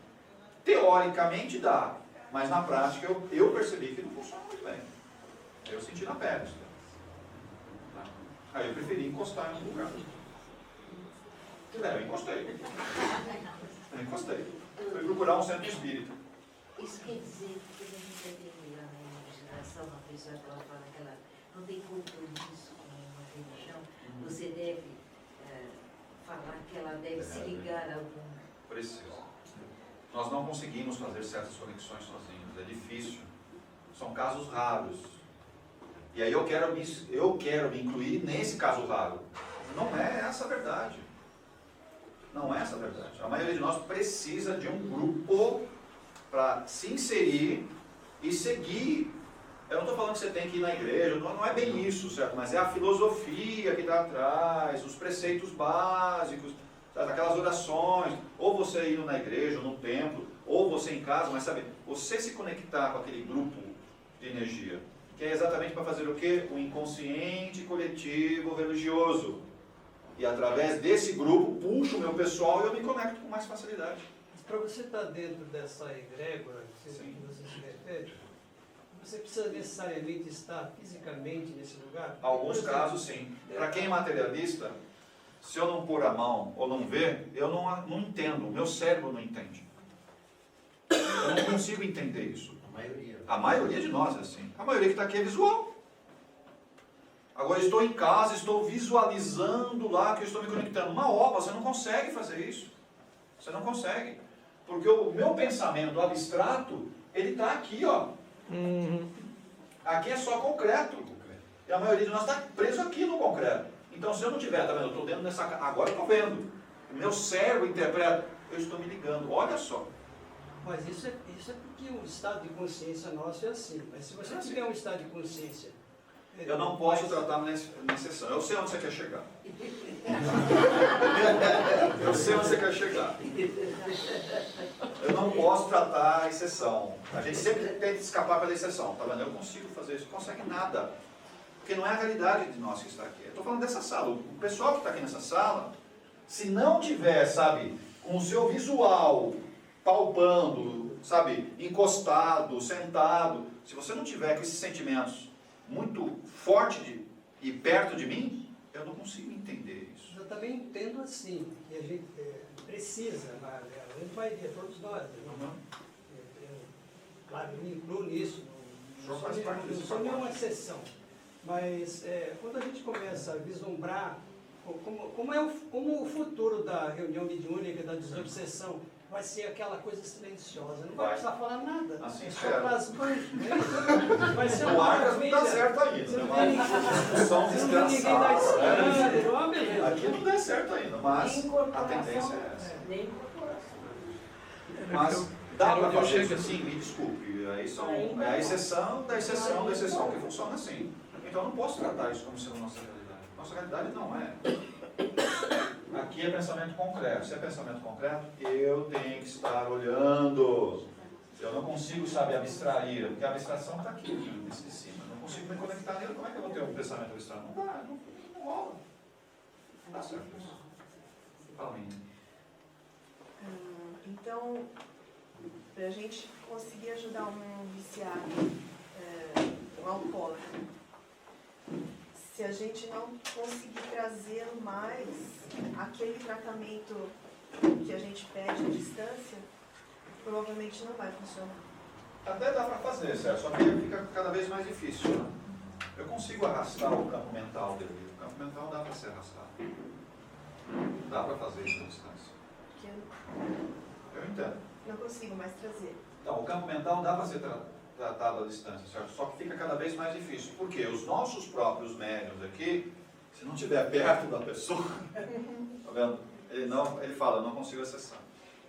Teoricamente dá, mas na prática eu percebi que não funciona muito bem. Eu senti na pele. Tá? Aí eu preferi encostar em um lugar. Eu encostei. Eu encostei. Fui procurar um centro espírita. Isso quer dizer que a gente deve ter lá na investigação uma pessoa que ela fala que ela não tem compromisso com uma religião, você deve falar que ela deve se ligar a algum. Precisa. Nós não conseguimos fazer certas conexões sozinhos, é difícil. São casos raros. E aí eu quero me incluir nesse caso raro. Não é essa a verdade. Não é essa a verdade. A maioria de nós precisa de um grupo para se inserir e seguir. Eu não estou falando que você tem que ir na igreja, não é bem isso, certo? Mas é a filosofia que está atrás, os preceitos básicos, sabe? Aquelas orações, ou você indo na igreja, ou no templo, ou você em casa, mas sabe, você se conectar com aquele grupo de energia, que é exatamente para fazer o quê? O inconsciente coletivo religioso. E através desse grupo, puxo o meu pessoal e eu me conecto com mais facilidade. Mas para você estar dentro dessa egrégora que você se refere, você precisa necessariamente estar fisicamente nesse lugar? Alguns casos, sim. Para quem é materialista, se eu não pôr a mão ou não ver, eu não entendo. O meu cérebro não entende. Eu não consigo entender isso. A maioria de nós é assim. A maioria que está aqui é visual. Agora eu estou em casa, estou visualizando lá que eu estou me conectando. Uma obra, você não consegue fazer isso. Você não consegue. Porque o meu pensamento abstrato, ele está aqui, ó. Aqui é só concreto. E a maioria de nós está preso aqui no concreto. Então se eu não tiver, tá vendo? Eu estou dentro dessa... Agora eu estou vendo. O meu cérebro interpreta. Eu estou me ligando. Olha só. Mas isso é porque o estado de consciência nosso é assim. Mas se você tiver um estado de consciência... Eu não posso tratar na exceção. Eu sei onde você quer chegar. Eu sei onde você quer chegar. Eu não posso tratar a exceção. A gente sempre tenta escapar pela exceção. Tá vendo? Eu consigo fazer isso. Não consegue nada. Porque não é a realidade de nós que está aqui. Eu estou falando dessa sala. O pessoal que está aqui nessa sala, se não tiver, sabe, com o seu visual palpando, sabe, encostado, sentado, se você não tiver com esses sentimentos muito forte e perto de mim, eu não consigo entender isso. Eu também entendo assim, que a gente precisa, a gente vai ver, todos nós, claro, eu me incluo nisso, não sou nenhuma exceção, mas quando a gente começa a vislumbrar como o futuro da reunião mediúnica, da desobsessão, vai ser aquela coisa silenciosa, não vai precisar falar nada. Assim é só para as mãos, né? Vai ser o Arcas não dá certo ainda. Discussão desgraçada. Aqui não dá certo ainda, mas a tendência é essa. Mas dá para fazer isso assim, me desculpe. É a exceção da exceção da exceção que funciona assim. Então eu não posso tratar isso como sendo nossa realidade. Nossa realidade não é. Aqui é pensamento concreto. Se é pensamento concreto, eu tenho que estar olhando. Eu não consigo, sabe, abstrair, porque a abstração está aqui, nesse de cima. Eu não consigo me conectar nele. Como é que eu vou ter um pensamento abstrato? Não dá, não rola. Não dá certo isso. Fala, menina. Então, para a gente conseguir ajudar um viciado, um alcoólatra, se a gente não conseguir trazer mais aquele tratamento que a gente pede à distância, provavelmente não vai funcionar. Até dá para fazer, certo? Só que fica cada vez mais difícil. Né? Eu consigo arrastar o campo mental dele. O campo mental dá para ser arrastado. Dá para fazer isso à distância. Eu entendo. Não consigo mais trazer. Então, o campo mental dá para ser tratado à distância, certo? Só que fica cada vez mais difícil. Por quê? Os nossos próprios médiuns aqui, se não estiver perto da pessoa, tá vendo? Ele fala, eu não consigo acessar.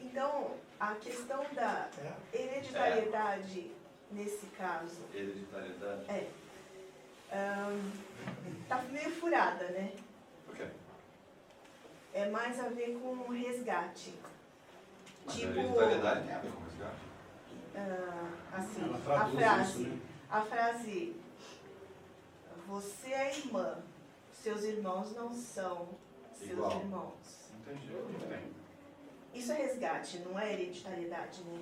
Então, a questão da hereditariedade, nesse caso... Hereditariedade? Tá meio furada, né? Por quê? é mais a ver com o resgate. Mas Tipo, a hereditariedade tem a ver com resgate. Assim, Ela a traduz frase, isso, né? a frase, você é irmã, seus irmãos não são seus Igual. irmãos. Entendi. Isso é resgate, não é hereditariedade, né?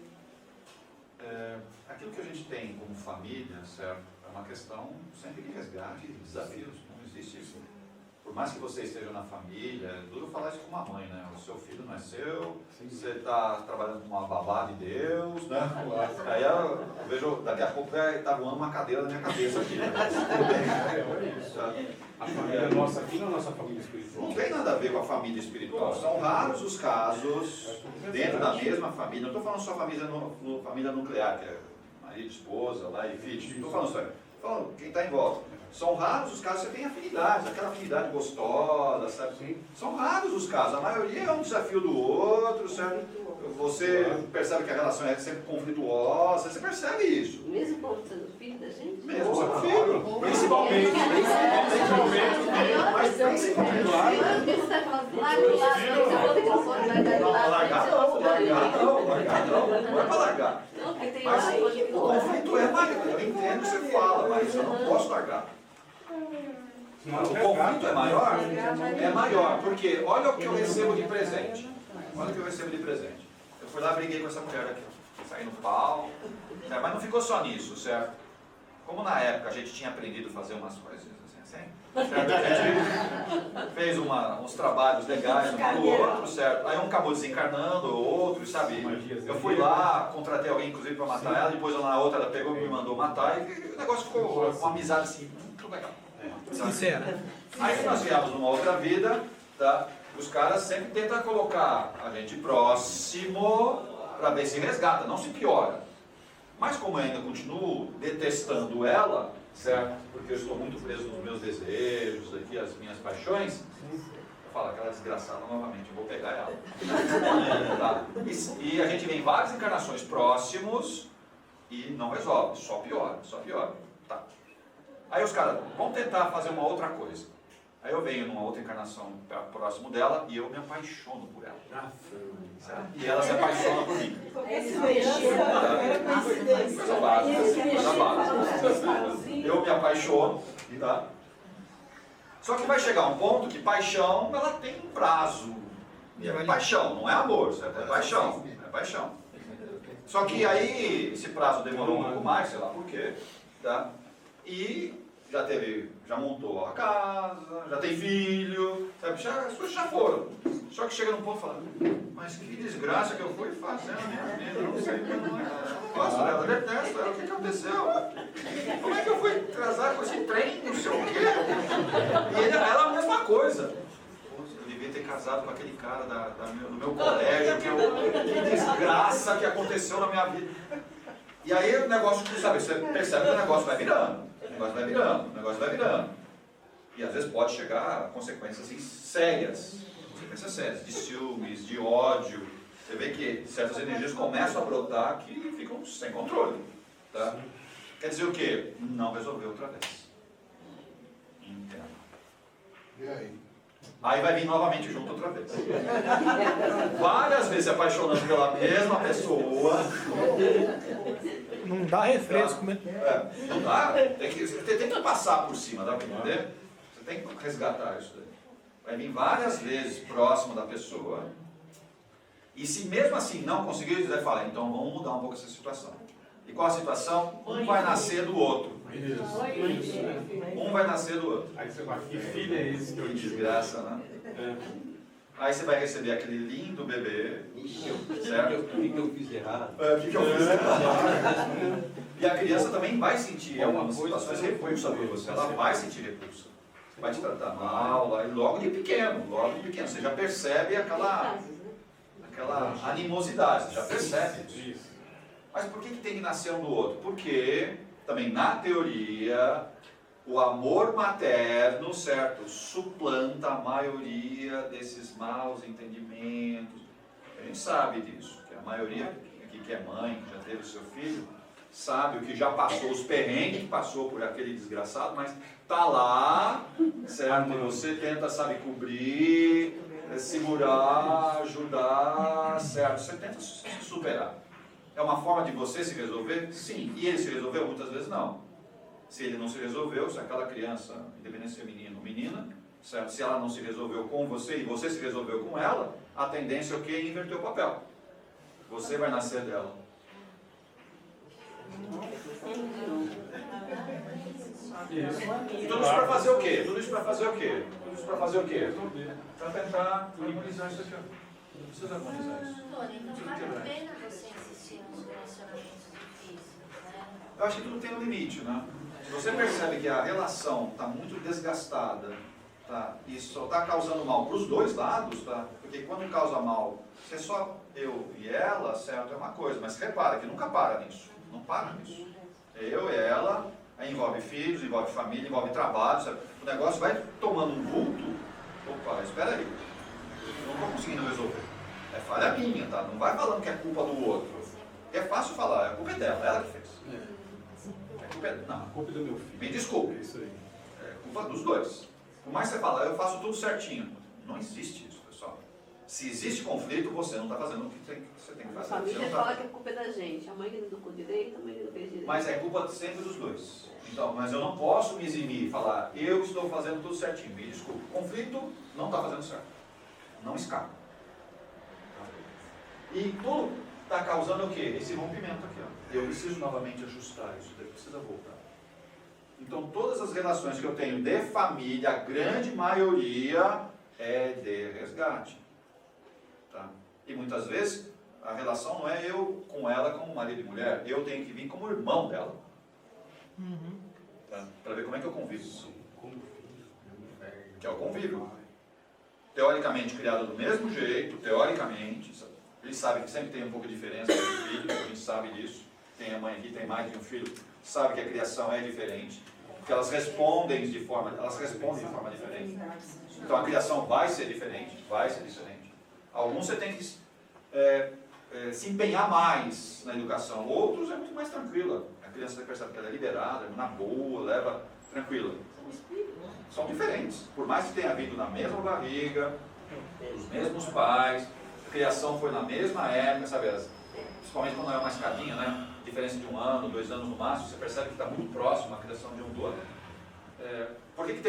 Aquilo que a gente tem como família, certo? É uma questão sempre de resgate e de desafios. Não existe isso. Por mais que você esteja na família, é duro falar isso com uma mãe, né? O seu filho não é seu, você está trabalhando com uma babá de Deus, né? Aí eu vejo, daqui a pouco vai estar voando uma cadeira na minha cabeça aqui. Né? A família nossa aqui não é a nossa família espiritual. Não tem nada a ver com a família espiritual. São raros os casos dentro da mesma família. Não estou falando só família nuclear, que é marido, esposa, lá e filhos. Não estou falando só. Estou falando quem está em volta. São raros os casos que você tem afinidades, aquela afinidade gostosa, sabe? Sim. São raros os casos. A maioria é um desafio do outro, certo? Você percebe que a relação é sempre conflituosa, você percebe isso. Mesmo por sendo filho da gente? Mesmo sendo filho. Principalmente. Mas principalmente. Largar não. Não é para largar. Mas o conflito é maior. Eu entendo o que você fala, mas eu não posso largar. O conflito é maior? É maior, porque olha o que eu recebo de presente. Olha o que eu recebo de presente. Eu fui lá, briguei com essa mulher aqui. Saí no pau. Mas não ficou só nisso, certo? Como na época a gente tinha aprendido a fazer umas coisas assim, a gente fez uns trabalhos legais um com o outro, certo? Aí um acabou desencarnando, o outro, sabe? Eu fui lá, contratei alguém inclusive para matar ela, depois na outra ela pegou e me mandou matar, e o negócio ficou uma amizade assim, muito legal. Sincera. Aí nós viemos numa outra vida, tá? Os caras sempre tentam colocar a gente próximo para ver se resgata, não se piora. Mas como eu ainda continuo detestando ela, certo? Porque eu estou muito preso nos meus desejos, aqui, as minhas paixões, eu falo, aquela desgraçada novamente, eu vou pegar ela. Tá? E a gente vem em várias encarnações próximos e não resolve, só piora, só piora. Tá. Aí os caras vão tentar fazer uma outra coisa. Aí eu venho numa outra encarnação próximo dela e eu me apaixono por ela. Certo? E ela se apaixona por mim. Coisa básica. Eu me apaixono, tá? Só que vai chegar um ponto que paixão, ela tem um prazo. É paixão, não é amor, certo? É paixão. É paixão. Só que aí esse prazo demorou um pouco mais, sei lá por quê, tá? E já montou a casa, já tem filho, sabe? As coisas já foram. Só que chega num ponto e fala, mas que desgraça que eu fui fazendo a minha vida, eu não sei, eu não gosto dela, eu detesto ela, o que aconteceu? Como é que eu fui casar com esse trem, não sei o quê? E ela a mesma coisa. Eu devia ter casado com aquele cara do meu colégio, que desgraça que aconteceu na minha vida. E aí o negócio, sabe, você percebe que o negócio vai virando. O negócio vai virando. E às vezes pode chegar a consequências assim, sérias, de ciúmes, de ódio. Você vê que certas energias começam a brotar que ficam sem controle. Tá? Quer dizer o quê? Não resolveu outra vez. Entendo. E aí? Aí vai vir novamente junto outra vez. Várias vezes se apaixonando pela mesma pessoa. Não dá refresco, né? Não dá. Tem que passar por cima, dá para entender? Você tem que resgatar isso daí. Vai vir várias vezes próximo da pessoa. E se mesmo assim não conseguir, ele vai falar, então vamos mudar um pouco essa situação. E qual a situação? Um vai nascer do outro. Um vai nascer do outro. Aí você vai, que filho é esse que eu disse? Desgraça, né? Aí você vai receber aquele lindo bebê. Certo? O que eu fiz de errado? O que eu fiz de errado? E a criança também vai sentir algumas situações repulsa por você. Ela vai sentir repulsa. Vai te tratar mal, e logo de pequeno. Você já percebe aquela animosidade, você já percebe isso. Mas por que tem que nascer um do outro? Porque, também na teoria, o amor materno, certo, suplanta a maioria desses maus entendimentos. A gente sabe disso, que a maioria aqui que é mãe, que já teve o seu filho, sabe o que já passou, os perrengues que passou por aquele desgraçado, mas tá lá, certo? E você tenta, sabe, cobrir, segurar, ajudar, certo? Você tenta se superar. É uma forma de você se resolver? Sim. E ele se resolveu? Muitas vezes não. Se ele não se resolveu, se aquela criança, independente se é menino ou menina, certo? Se ela não se resolveu com você e você se resolveu com ela, a tendência é o quê? Inverter o papel. Você vai nascer dela. Tudo isso para fazer o quê? Tudo isso para fazer o quê? Tudo isso para fazer o quê? Para tentar harmonizar isso aqui, ó. Não precisa harmonizar isso. Tony, não vale a pena você insistir nos relacionamentos difíceis, né? Eu acho que tudo tem um limite, né? Se você percebe que a relação está muito desgastada, tá? E só está causando mal para os dois lados, tá? Porque quando causa mal, se é só eu e ela, certo, é uma coisa, mas repara que nunca para nisso. Não para nisso. Eu e ela, aí envolve filhos, envolve família, envolve trabalho, sabe? O negócio vai tomando um vulto. Opa, espera aí. Eu não estou conseguindo resolver. É falha minha, tá? Não vai falando que é culpa do outro. É fácil falar, a culpa é dela, ela que fez. A culpa é, não, a culpa é do meu filho. Me desculpe. É isso aí. É culpa dos dois. Por mais que você fale, eu faço tudo certinho. Não existe isso, pessoal. Se existe conflito, você não está fazendo o que você tem que fazer. A família fala que a culpa é da gente. A mãe que não educou direito, a mãe que não fez direito. Mas é culpa sempre dos dois. Então, mas eu não posso me eximir e falar, eu estou fazendo tudo certinho. Me desculpe. Conflito não está fazendo certo. Não escapa. E tudo está causando o quê? Esse rompimento aqui. Ó. Eu preciso novamente ajustar isso, precisa voltar. Então, todas as relações que eu tenho de família, a grande maioria é de resgate. Tá? E muitas vezes, a relação não é eu com ela como marido e mulher, eu tenho que vir como irmão dela. Tá? Para ver como é que eu convivo. Que é o convívio. Teoricamente criado do mesmo jeito, teoricamente, eles sabem que sempre tem um pouco de diferença entre filhos, a gente sabe disso. Tem a mãe aqui, tem mais de um filho, sabe que a criação é diferente. Porque elas respondem de forma diferente. Então a criação vai ser diferente, Alguns você tem que se empenhar mais na educação, outros é muito mais tranquila. A criança percebe que ela é liberada, na boa, leva tranquila. São diferentes. Por mais que tenha vindo na mesma barriga, os mesmos pais, a criação foi na mesma época, sabe? Principalmente quando é uma escadinha, né? Diferença de 1 ano, 2 anos no máximo, você percebe que está muito próximo a criação de um do outro. Por que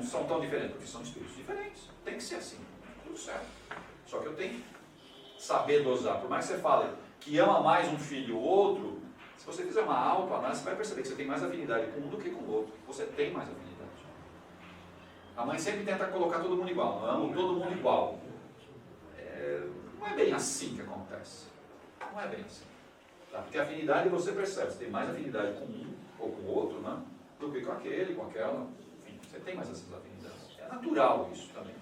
são tão diferentes? Porque são espíritos diferentes. Tem que ser assim. Tudo certo. Só que eu tenho que saber dosar. Por mais que você fale que ama mais um filho ou outro, se você fizer uma autoanálise, você vai perceber que você tem mais afinidade com um do que com o outro. Você tem mais afinidade. A mãe sempre tenta colocar todo mundo igual. Não amo todo mundo igual. Não é bem assim que acontece. Não é bem assim. Tá? Porque a afinidade você percebe. Você tem mais afinidade com um ou com o outro, né? Do que com aquele, com aquela. Enfim, você tem mais essas afinidades. É natural isso também.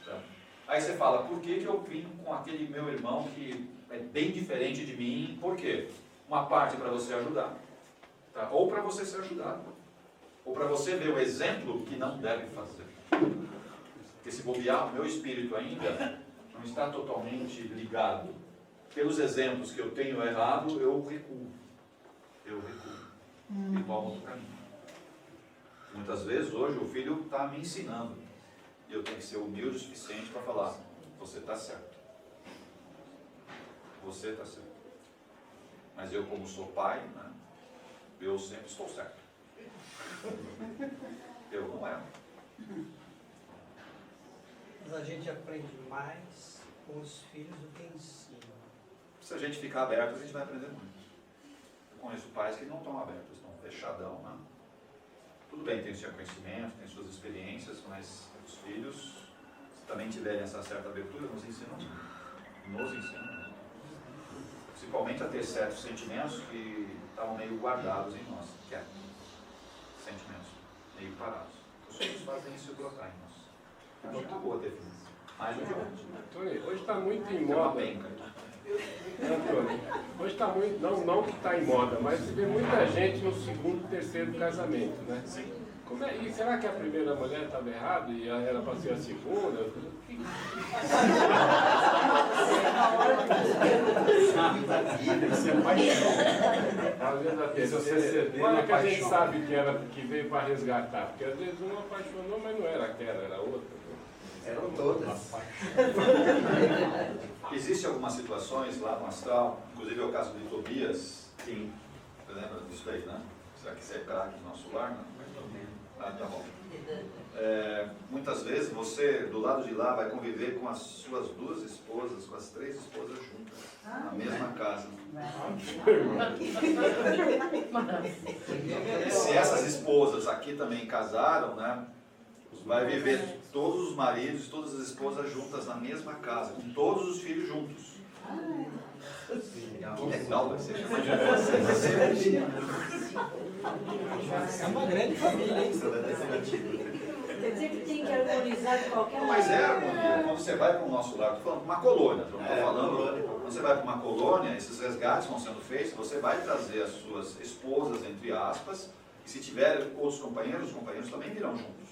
Tá? Aí você fala, por que eu vim com aquele meu irmão que é bem diferente de mim? Por quê? Uma parte para você ajudar. Tá? Ou para você ser ajudado. Ou para você ver o exemplo que não deve fazer. Porque se bobear, o meu espírito ainda não está totalmente ligado. Pelos exemplos que eu tenho errado, eu recuo. E tomo outro caminho. Muitas vezes, hoje, o filho está me ensinando. E eu tenho que ser humilde o suficiente para falar, você está certo. Você está certo. Mas eu, como sou pai, né, eu sempre estou certo. Eu não erro. Mas a gente aprende mais com os filhos do que ensina. Se a gente ficar aberto, a gente vai aprender muito. Eu conheço pais que não estão abertos, estão fechadão, né? Tudo bem, tem o seu conhecimento, tem suas experiências, mas os filhos, se também tiverem essa certa abertura, nos ensinam muito. Principalmente a ter certos sentimentos que estavam meio guardados em nós, quietos. Sentimentos meio parados. Os filhos fazem isso brotar em nós. É muito boa a definição. Mais do que ontem. Tony, hoje está muito em moda. Hoje está muito, não que está em moda, mas você vê muita gente no segundo, terceiro casamento, né? Sim. E será que a primeira mulher estava errada e era para ser a segunda? Às vezes a terceira. Olha que a gente sabe que veio para resgatar, porque às vezes uma apaixonou, mas não era aquela, era outra. Eram todas. Existem algumas situações lá no astral, inclusive é o caso de Tobias, quem lembra disso daí, né? Será que isso é craque no nosso lar? Não? Ah, tá bom. Muitas vezes você, do lado de lá, vai conviver com as suas duas esposas, com as 3 esposas juntas, na mesma casa. E se essas esposas aqui também casaram, né? Vai viver todos os maridos, todas as esposas juntas na mesma casa, com todos os filhos juntos. Que legal vai ser. É uma grande família, hein? Quer dizer que tem que harmonizar de qualquer maneira. Mas é harmonia. Quando você vai para o nosso lado, estou falando uma colônia, não estou falando. Quando você vai para uma colônia, esses resgates vão sendo feitos, você vai trazer as suas esposas, entre aspas, e se tiver outros companheiros, os companheiros também virão juntos.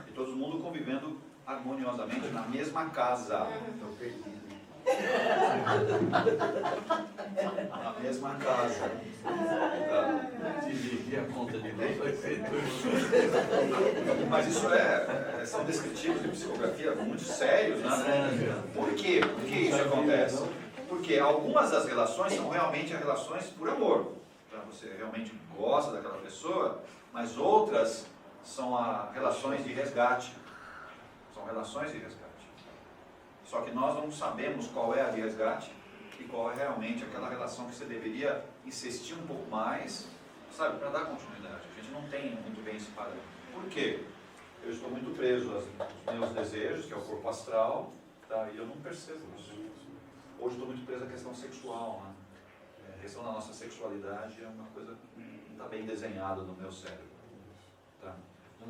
E todo mundo convivendo harmoniosamente na mesma casa. Na mesma casa. Dividir a conta de luz vai ser Mas isso são descritivos de psicografia muito sérios, né? Por quê? Por que isso acontece? Porque algumas das relações são realmente relações por amor. Então, você realmente gosta daquela pessoa, mas outras são relações de resgate. São relações de resgate. Só que nós não sabemos qual é a de resgate e qual é realmente aquela relação que você deveria insistir um pouco mais, sabe, para dar continuidade. A gente não tem muito bem esse parâmetro. Por quê? Eu estou muito preso aos meus desejos, que é o corpo astral, tá? E eu não percebo isso. Hoje estou muito preso à questão sexual, né? A questão da nossa sexualidade é uma coisa que não está bem desenhada no meu cérebro. Tá?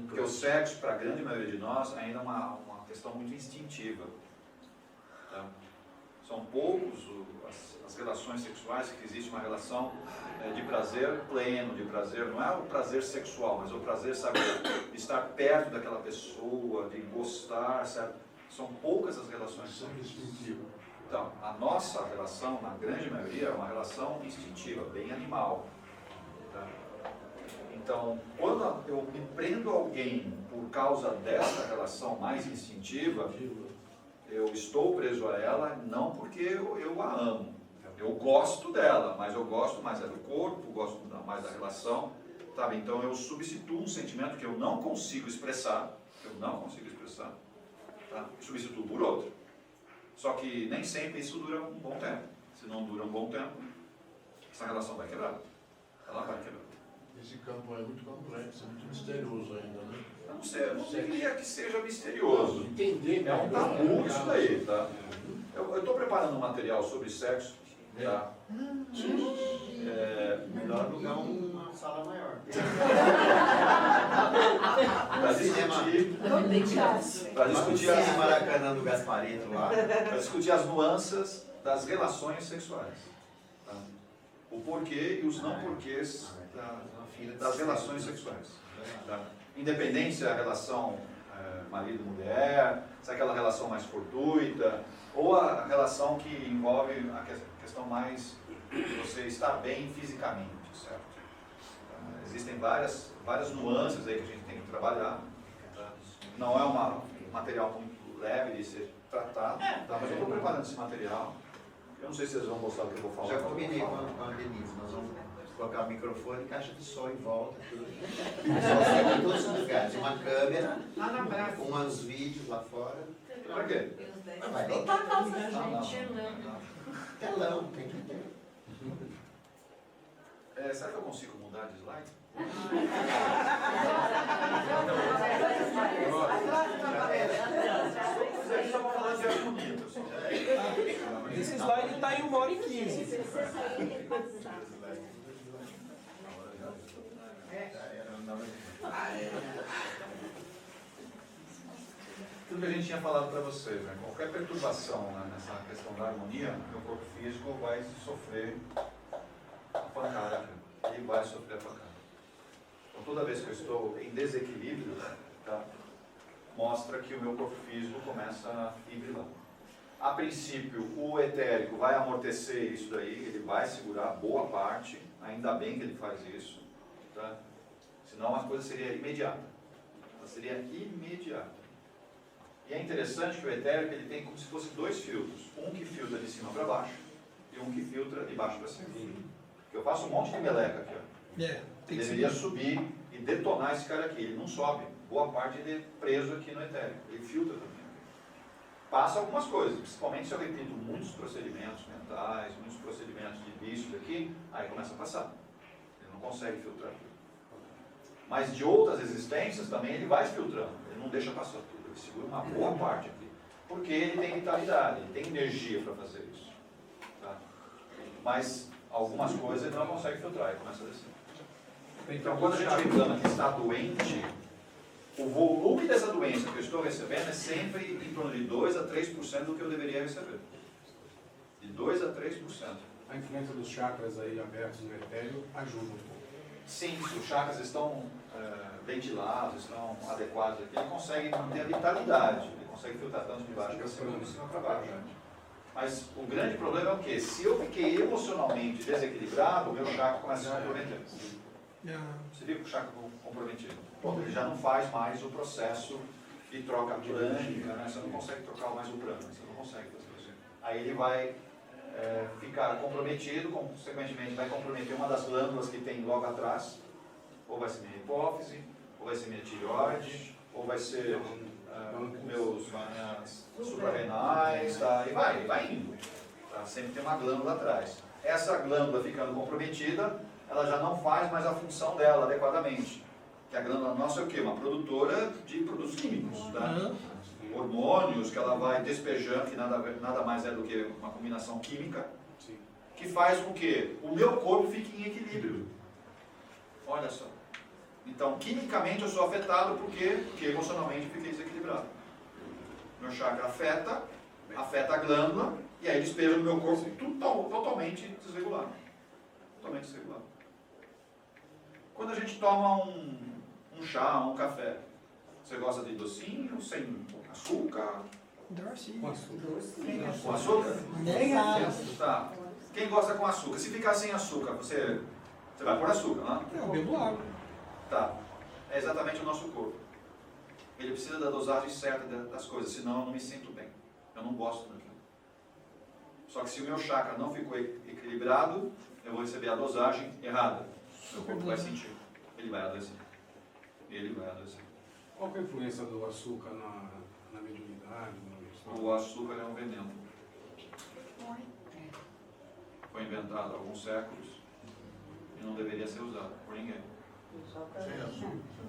Porque o sexo, para a grande maioria de nós, ainda é uma questão muito instintiva. Tá? São poucos as relações sexuais que existe uma relação de prazer pleno, de prazer, não é o prazer sexual, mas o prazer, sabe, de estar perto daquela pessoa, de gostar, sabe? São poucas as relações. Então, a nossa relação, na grande maioria, é uma relação instintiva, bem animal. Tá? Então, quando eu me prendo a alguém por causa dessa relação mais instintiva, eu estou preso a ela não porque eu a amo. Eu gosto dela, mas eu gosto mais do corpo, gosto mais da relação. Sabe? Então eu substituo um sentimento que eu não consigo expressar, tá? E substituo por outro. Só que nem sempre isso dura um bom tempo. Se não dura um bom tempo, essa relação vai quebrar. Ela vai quebrar. Esse campo é muito complexo, é muito misterioso ainda, né? Eu não diria que seja misterioso. Entender, é um tabu isso daí, tá? Eu estou preparando um material sobre sexo, tá? Melhor alugar uma sala maior. Para discutir as Maracanã do Gasparito lá. Para discutir as nuances das relações sexuais. Tá? O porquê e os não porquês das relações sexuais. Tá? Independente se é a relação marido-mulher, se é aquela relação mais fortuita, ou a relação que envolve a questão mais de você estar bem fisicamente, certo? Existem várias nuances aí que a gente tem que trabalhar. Tá? Não é um material muito leve de ser tratado, tá? Mas eu estou preparando esse material. Eu não sei se vocês vão gostar do que eu vou falar. Já combinei com a Denise, nós vamos colocar o microfone, caixa de som em volta, tudo. Só em todos os lugares. Uma câmera, uns vídeos lá fora. Pra quê? Vai botar a casa, gente. Telão, tem que ter. Será que eu consigo mudar de slide? Esse slide está em 1h15. Tudo que a gente tinha falado para vocês, né? Qualquer perturbação, né, nessa questão da harmonia, meu corpo físico vai sofrer a pancada, ele vai sofrer a pancada. Então toda vez que eu estou em desequilíbrio, tá, mostra que o meu corpo físico começa a fibrilar. A princípio, o etérico vai amortecer isso daí, ele vai segurar boa parte, ainda bem que ele faz isso, tá? Senão a coisa seria imediata. Ela seria imediata. E é interessante que o etérico ele tem como se fosse dois filtros. Um que filtra de cima para baixo e um que filtra de baixo para cima. Porque eu faço um monte de meleca aqui, ó. Tem que Deveria subir e detonar esse cara aqui. Ele não sobe. Boa parte ele é preso aqui no etérico. Ele filtra também. Passa algumas coisas, principalmente se eu repito muitos procedimentos mentais, muitos procedimentos de vício aqui, aí começa a passar. Ele não consegue filtrar tudo. Mas de outras existências também ele vai filtrando. Ele não deixa passar tudo. Ele segura uma boa parte aqui. Porque ele tem vitalidade, ele tem energia para fazer isso. Tá? Mas algumas coisas ele não consegue filtrar, ele começa a descer. Então quando a gente reclama que está doente, o volume dessa doença que eu estou recebendo é sempre em torno de 2 a 3% do que eu deveria receber. De 2 a 3%. A influência dos chakras aí abertos no etéreo ajuda um pouco. Sim, se os chakras estão ventilados, estão adequados aqui, ele consegue manter a vitalidade, ele consegue filtrar tanto de baixo para cima como de cima para baixo. Mas o grande problema é o quê? Se eu fiquei emocionalmente desequilibrado, o meu chakra começa a se comprometer. Você viu que o chakra comprometido? Ele já não faz mais o processo de troca prânica, né? Você não consegue trocar mais o prana, você não consegue fazer isso. Aí ele vai ficar comprometido, consequentemente vai comprometer uma das glândulas que tem logo atrás, ou vai ser minha hipófise, ou vai ser minha tireoide, ou vai ser minhas suprarrenais, tá? E vai indo. Tá? Sempre tem uma glândula atrás. Essa glândula ficando comprometida, ela já não faz mais a função dela adequadamente. Que a glândula nossa é o quê? Uma produtora de produtos químicos, tá? Hormônios que ela vai despejando, que nada mais é do que uma combinação química, que faz com que o meu corpo fique em equilíbrio. Olha só. Então, quimicamente eu sou afetado porque emocionalmente eu fiquei desequilibrado. Meu chakra afeta a glândula, e aí despeja no meu corpo totalmente desregulado. Totalmente desregulado. Quando a gente toma um chá, um café, você gosta de docinho, sem açúcar? Docinho. Com açúcar. Com açúcar? Tá. Quem gosta com açúcar? Se ficar sem açúcar, você vai pôr açúcar, não é? Eu bebo água. Tá. É exatamente o nosso corpo. Ele precisa da dosagem certa das coisas, senão eu não me sinto bem. Eu não gosto daquilo. Só que se o meu chakra não ficou equilibrado, eu vou receber a dosagem errada. Meu corpo vai sentir. Ele vai adoecer. Ele vai adoecer. Qual que é a influência do açúcar na mediunidade? O açúcar é um veneno. Foi inventado há alguns séculos e não deveria ser usado por ninguém.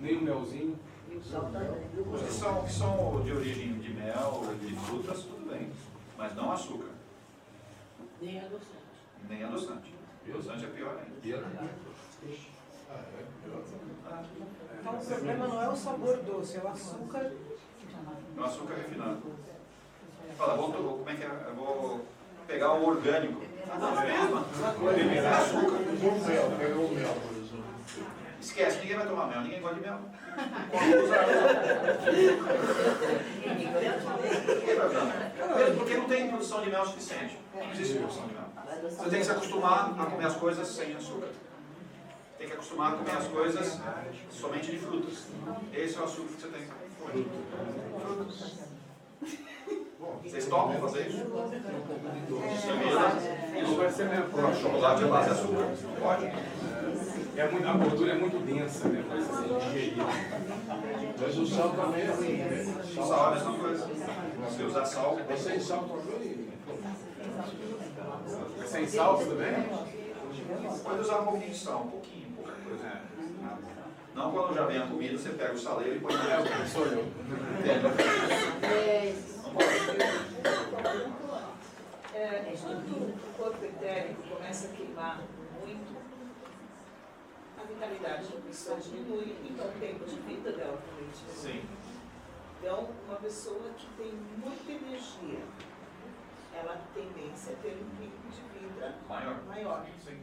Nem o melzinho? Os que são de origem de mel, de frutas, tudo bem. Mas não açúcar. Nem adoçante. Nem adoçante. Adoçante é pior ainda. Então o problema não é o sabor doce, é o açúcar. É o açúcar refinado. Fala, como é que é? Eu vou pegar o orgânico. É açúcar. Pegou o mel, por exemplo. Esquece, ninguém vai tomar mel, ninguém gosta de mel. Mesmo porque não tem produção de mel suficiente. Não existe produção de mel. Você tem que se acostumar a comer as coisas sem açúcar. Tem que acostumar a comer as coisas somente de frutas. Esse é o açúcar que você tem que comer. Frutas. Vocês topam fazer isso? Isso vai ser minha prova. Chocolate é base de açúcar. Não pode. A gordura é muito densa, né? Vai ser digerida. Mas o sal também é ruim, né? Sal é a mesma coisa. Se usar sal, Mas sem sal também. Sem sal também? pode usar um pouquinho de sal, pouca coisa. Não quando já vem a comida, você pega o saleiro e põe na água. Sou eu. Não pode. Quando o corpo etérico começa a queimar muito, a vitalidade da pessoa diminui, então o tempo de vida dela também diminui. Sim. Então, uma pessoa que tem muita energia, ela tem tendência a ter um pico de vida maior. Sim.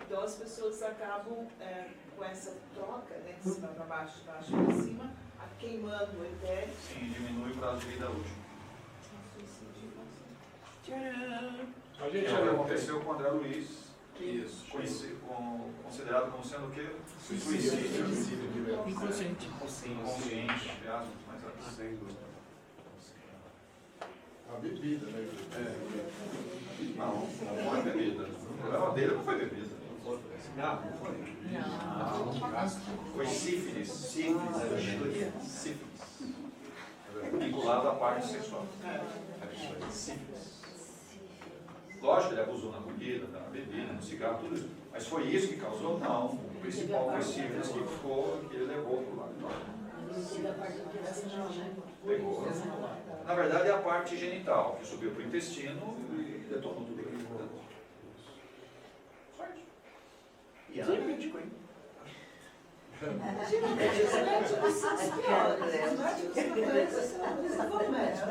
Então as pessoas acabam com essa troca, né, de cima para baixo, de baixo para cima, queimando o etéreo. Sim, diminui o prazo de vida útil. A gente Que já aconteceu com o André Luiz. Isso. Considerado como sendo o quê? Suicídio. Inconsciente. Inconsciente, entre aspas, mas sem dúvida. A bebida, né? Não é bebida. O problema dele não foi bebida. Cigarro, não foi? Foi sífilis. Sífilis. Vinculado à parte sexual. Sífilis. Lógico que ele abusou na comida, na bebida, no cigarro, tudo isso. Mas foi isso que causou? Não. O principal foi sífilis que ele levou para o lado. Pegou. Na verdade é a parte genital, que subiu para o intestino e detonou tudo aquilo. Só isso. E ela é médico, hein? Geralmente os médicos são os piores. Os médicos são médicos.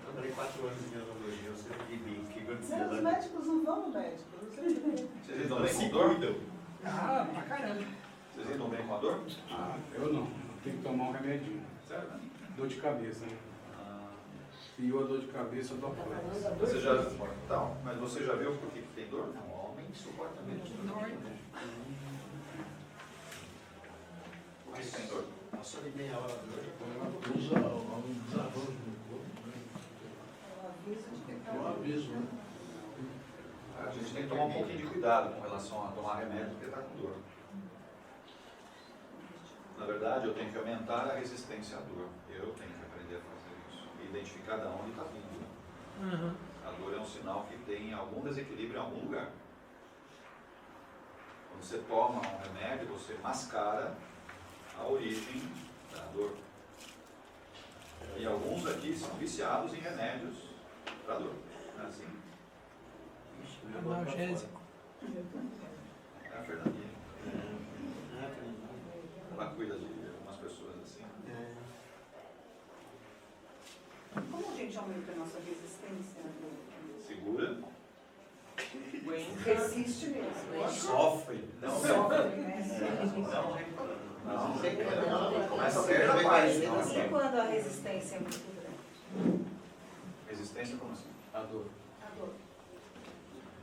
Eu trabalhei 4 anos em neurologia, eu sempre vi o que acontecia Os lá. médicos não vão no médico. Vocês lidam bem com a dor? Ah, pra caramba. Vocês lidam bem com a dor? Ah, eu não. Tem que tomar um remedinho. Sério, né? Dor de cabeça, né? E eu a dor de cabeça eu dou flex. Você já... Então, mas você já viu por que tem dor? Não, o homem suporta menos dor. Por que tem dor? Passou de meia hora, usa um desarranjo no corpo, né? É um aviso, né? A gente tem que tomar um pouquinho de cuidado com relação a tomar remédio porque está com dor. Na verdade, eu tenho que aumentar a resistência à dor. Eu tenho que aprender a fazer isso. E identificar de onde está vindo. A dor é um sinal que tem algum desequilíbrio em algum lugar. Quando você toma um remédio, você mascara a origem da dor. E alguns aqui são viciados em remédios para dor. Não é assim? Analgésico. É a Fernandinha. Ela cuida de algumas pessoas assim. Como a gente aumenta a nossa resistência? Segura. Resiste mesmo. Sofre. Não Sofre, né? Não. Mas E quando a resistência é muito grande? Resistência como assim? A dor. A dor.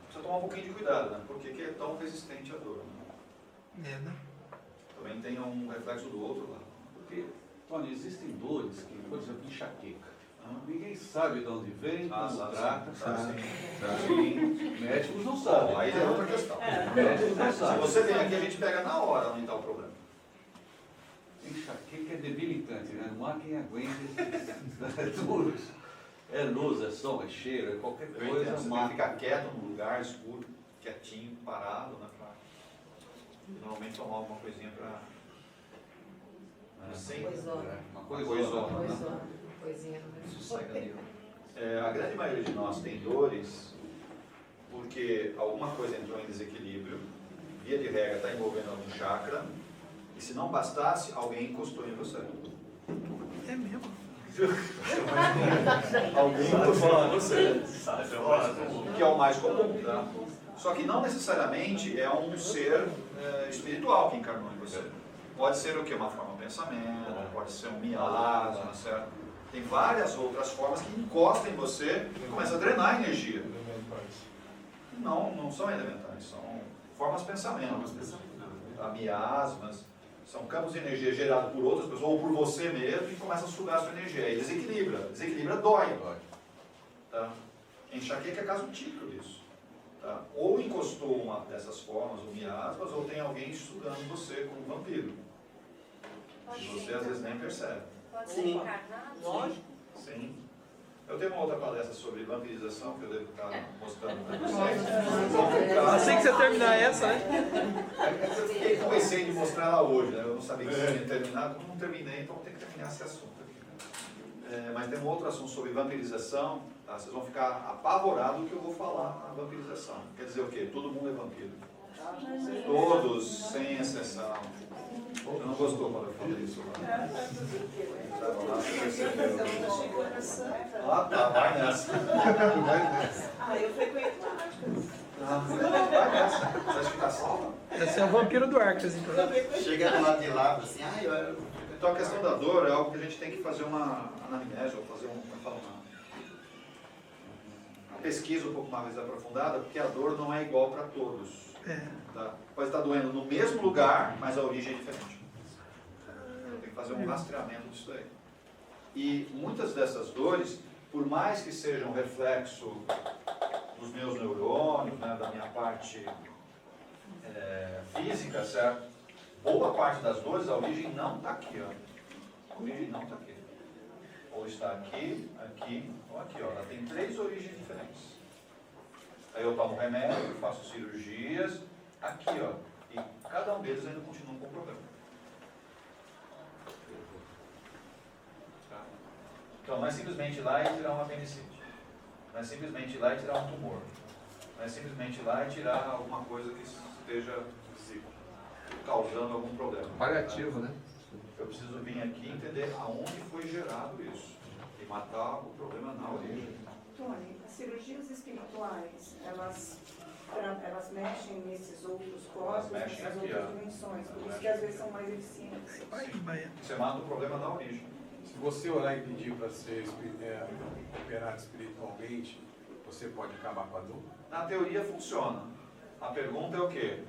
Precisa tomar um pouquinho de cuidado, né? Por que é tão resistente à dor? Né? Também tem um reflexo do outro lado. Porque, Tony, existem dores que, por exemplo, enxaqueca. Ninguém sabe de onde vem, como trata. Sim. Médicos não sabem. Aí é outra questão. Médicos não Se sabem. você vem aqui, a gente pega na hora onde está o problema. Enxaqueca é debilitante, né? Não há quem aguente. É duro. É luz, é som, é cheiro, é qualquer coisa. Você tem que ficar quieto num lugar escuro, quietinho, parado, né? Pra normalmente tomar alguma coisinha para... Uma coisona. Coisinha. A grande maioria de nós tem dores porque alguma coisa entrou em desequilíbrio, via de regra está envolvendo algum chakra, e se não bastasse, alguém encostou em você. É mesmo? Alguém encostou em você. Que é o mais comum, tá? Só que não necessariamente é um ser espiritual que encarnou em você. Pode ser o quê? Uma forma de pensamento, pode ser um miasma, certo? Tem várias outras formas que encostam em você e começam a drenar energia. Não são elementais, são formas de pensamento. Miasmas, são campos de energia gerados por outras pessoas ou por você mesmo e começa a sugar a sua energia. Aí desequilibra. Desequilibra dói. Tá? Enxaqueca é caso típico disso. Tá? Ou encostou uma dessas formas, ou miasmas, ou tem alguém sugando você como um vampiro. E você às vezes nem percebe. Pode ser encarnado? Lógico. Sim. Eu tenho uma outra palestra sobre vampirização que eu devo estar mostrando para vocês. Assim que você terminar essa, né? Eu fiquei com receio de mostrar ela hoje, né? Eu não sabia que você tinha terminado. Como não terminei, então vou ter que terminar esse assunto aqui. Mas tem um outro assunto sobre vampirização. Tá? Vocês vão ficar apavorados do que eu vou falar na vampirização. Quer dizer o quê? Todo mundo é vampiro. Todos, sem exceção. Você não gostou quando eu falei isso lá? Estava lá, você percebeu. Ah, tá, vai nessa. Eu frequento mágicas. Vai nessa. Você acha que está salva? Esse é o vampiro do Arcas, então. Chega do lado de lá, assim, Então a questão da dor é algo que a gente tem que fazer uma anamnese, ou fazer uma pesquisa um pouco mais aprofundada, porque a dor não é igual para todos. Tá? Pode estar doendo no mesmo lugar, mas a origem é diferente. Tem que fazer um rastreamento disso aí. E muitas dessas dores, por mais que sejam reflexo dos meus neurônios, né, da minha parte física, certo? Boa parte das dores, a origem não está aqui, ó. A origem não está aqui. Ou está aqui, aqui, ou aqui, ó. Ela tem 3 origens diferentes. Aí eu tomo remédio, faço cirurgias, aqui, ó. E cada um deles ainda continua com problema. Tá? Então não é simplesmente ir lá e tirar uma apendicite. Não é simplesmente ir lá e tirar um tumor. Não é simplesmente ir lá e tirar alguma coisa que esteja causando algum problema. Paliativo, tá? né? Eu preciso vir aqui e entender aonde foi gerado isso. E matar o problema na origem. Tony, as cirurgias espirituais, elas mexem nesses outros corpos, nessas outras dimensões, por isso que às vezes são mais eficientes. Você mata o problema na origem. Se você orar e pedir para ser operado espiritualmente, você pode acabar com a dor? Na teoria funciona. A pergunta é o quê?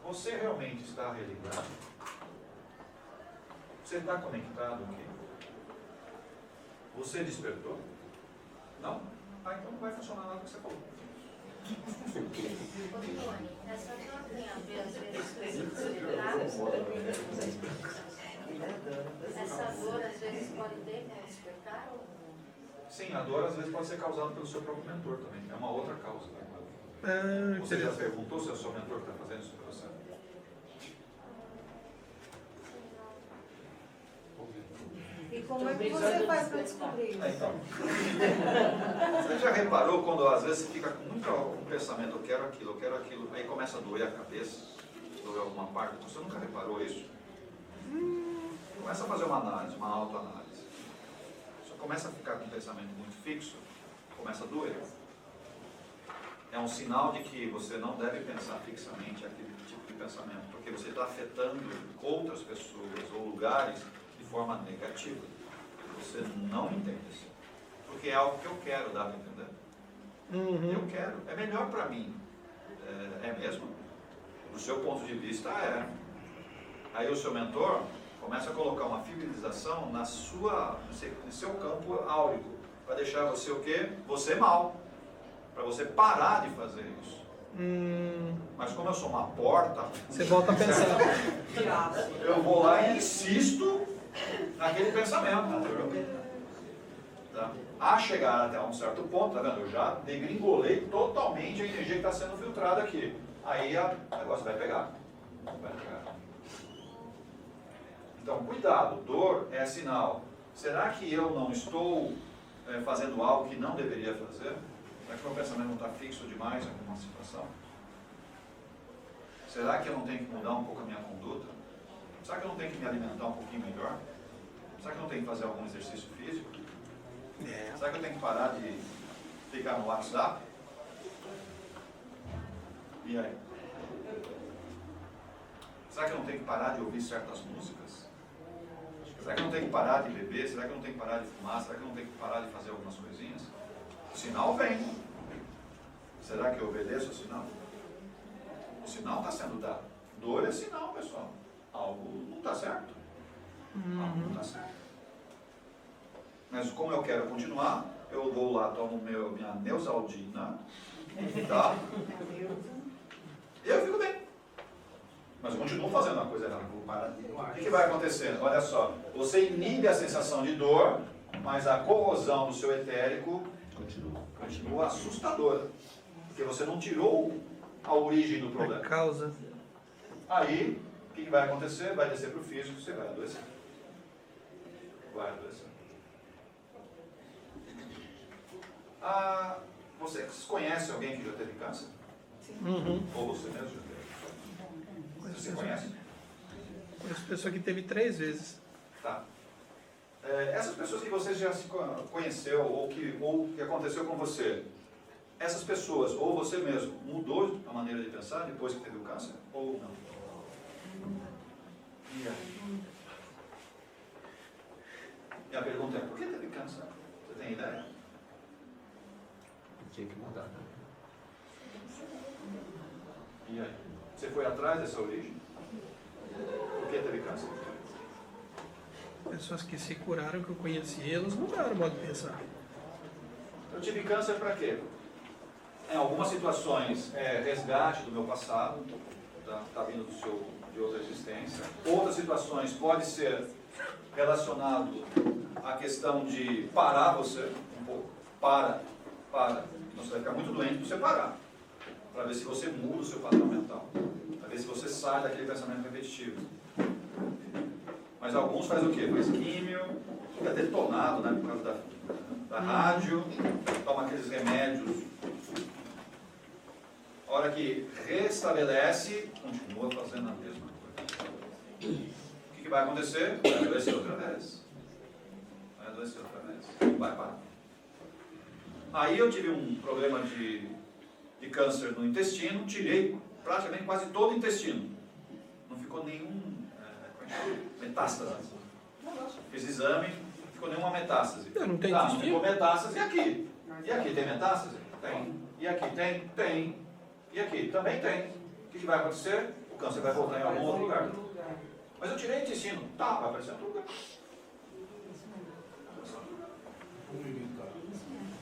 Você realmente está religado? Você está conectado aqui? Você despertou? Não? Ah, então não vai funcionar nada que você falou. Essa dor tem a ver, às vezes, com esse despertar? Essa dor, às vezes, pode ter com despertar? Sim, a dor às vezes pode ser causada pelo seu próprio mentor também. É uma outra causa. Você já perguntou se é o seu mentor que está fazendo isso para você? E como é que você faz para descobrir isso? Então, você já reparou quando às vezes você fica com muito pensamento, eu quero aquilo, aí começa a doer a cabeça, doer alguma parte, você nunca reparou isso? Começa a fazer uma análise, uma autoanálise. Você começa a ficar com um pensamento muito fixo, começa a doer. É um sinal de que você não deve pensar fixamente aquele tipo de pensamento, porque você está afetando outras pessoas ou lugares de forma negativa. Você não entende isso. Porque é algo que eu quero dar para entender. Eu quero. É melhor para mim. É mesmo? Do seu ponto de vista, é. Aí o seu mentor começa a colocar uma fidelização no seu campo áurico, para deixar você o quê? Você mal. Para você parar de fazer isso. Mas como eu sou uma porta, você volta a pensar. Eu vou lá e insisto naquele pensamento. Tá? A chegar até um certo ponto, tá vendo? Eu já degringolei totalmente a energia que está sendo filtrada aqui. Aí o negócio vai pegar. Vai pegar. Então, cuidado, dor é sinal. Será que eu não estou fazendo algo que não deveria fazer? Será que meu pensamento não está fixo demais em alguma situação? Será que eu não tenho que mudar um pouco a minha conduta? Será que eu não tenho que me alimentar um pouquinho melhor? Será que eu não tenho que fazer algum exercício físico? Será que eu tenho que parar de ficar no WhatsApp? E aí? Será que eu não tenho que parar de ouvir certas músicas? Será que eu não tenho que parar de beber? Será que eu não tenho que parar de fumar? Será que eu não tenho que parar de fazer algumas coisinhas? O sinal vem. Será que eu obedeço ao sinal? O sinal está sendo dado. Dor é sinal, pessoal. Algo não está certo. Algo não está certo. Mas como eu quero continuar, eu vou lá, tomo minha Neosaldina, tá? E eu fico bem. Mas eu continuo fazendo a coisa errada. O que vai acontecer? Olha só, você inibe a sensação de dor, mas a corrosão do seu etérico continua assustadora. Porque você não tirou a origem do problema. A causa. Aí, o que vai acontecer? Vai descer para o físico, você vai adoecer. Vai adoecer. Você conhece alguém que já teve câncer? Sim. Ou você mesmo já teve? Você conhece? Conheço pessoa que teve 3 vezes. Tá. Essas pessoas que você já se conheceu ou que aconteceu com você, essas pessoas, ou você mesmo, mudou a maneira de pensar depois que teve o câncer, ou não? E aí? E a pergunta é, por que teve câncer? Você tem ideia? Tinha que mudar, né? E aí? Você foi atrás dessa origem? Por que teve câncer? Pessoas que se curaram, que eu conheci, elas mudaram o modo de pensar. Eu tive câncer para quê? Em algumas situações, resgate do meu passado, tá vindo de outra existência. Outras situações pode ser relacionado à questão de parar você um pouco. Para. Você vai ficar muito doente para você parar. Para ver se você muda o seu padrão mental. Para ver se você sai daquele pensamento repetitivo. Mas alguns fazem o quê? Faz químio, fica detonado, né, por causa da rádio, toma aqueles remédios. A hora que restabelece, continua fazendo a mesma coisa. O que vai acontecer? Vai adoecer outra vez. Não vai parar. Aí eu tive um problema de câncer no intestino, tirei praticamente quase todo o intestino. Não ficou nenhum metástase. Fiz exame, não ficou nenhuma metástase. Não tem não ficou metástase. E aqui? E aqui tem metástase? Tem. E aqui tem? Tem. E aqui também tem. O que vai acontecer? O câncer vai voltar em algum outro lugar. Mas eu tirei o intestino. Tá, vai aparecer em outro lugar.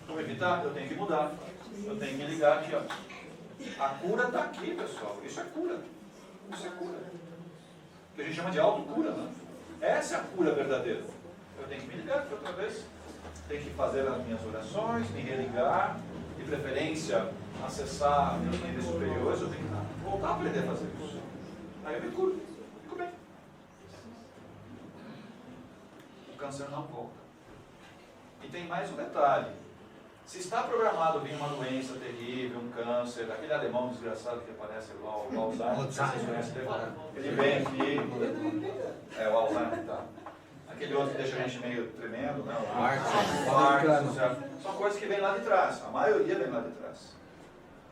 Como evitar? Eu tenho que mudar. Eu tenho que ligar aqui, ó. A cura está aqui, pessoal. Isso é cura. Isso é cura. O que a gente chama de autocura, né? Essa é a cura verdadeira. Eu tenho que me ligar aqui outra vez. Tenho que fazer as minhas orações, me religar, de preferência acessar meus níveis superiores. Eu tenho que voltar a aprender a fazer isso. Aí eu me curo. Fico bem. O câncer não volta. E tem mais um detalhe. Se está programado vir uma doença terrível, um câncer, aquele alemão desgraçado que aparece lá, o Alzheimer, vocês conhecem, ele vem aqui, o Alzheimer, tá? Aquele outro que deixa a gente meio tremendo, né? O Parkinson, são coisas que vêm lá de trás, a maioria vem lá de trás.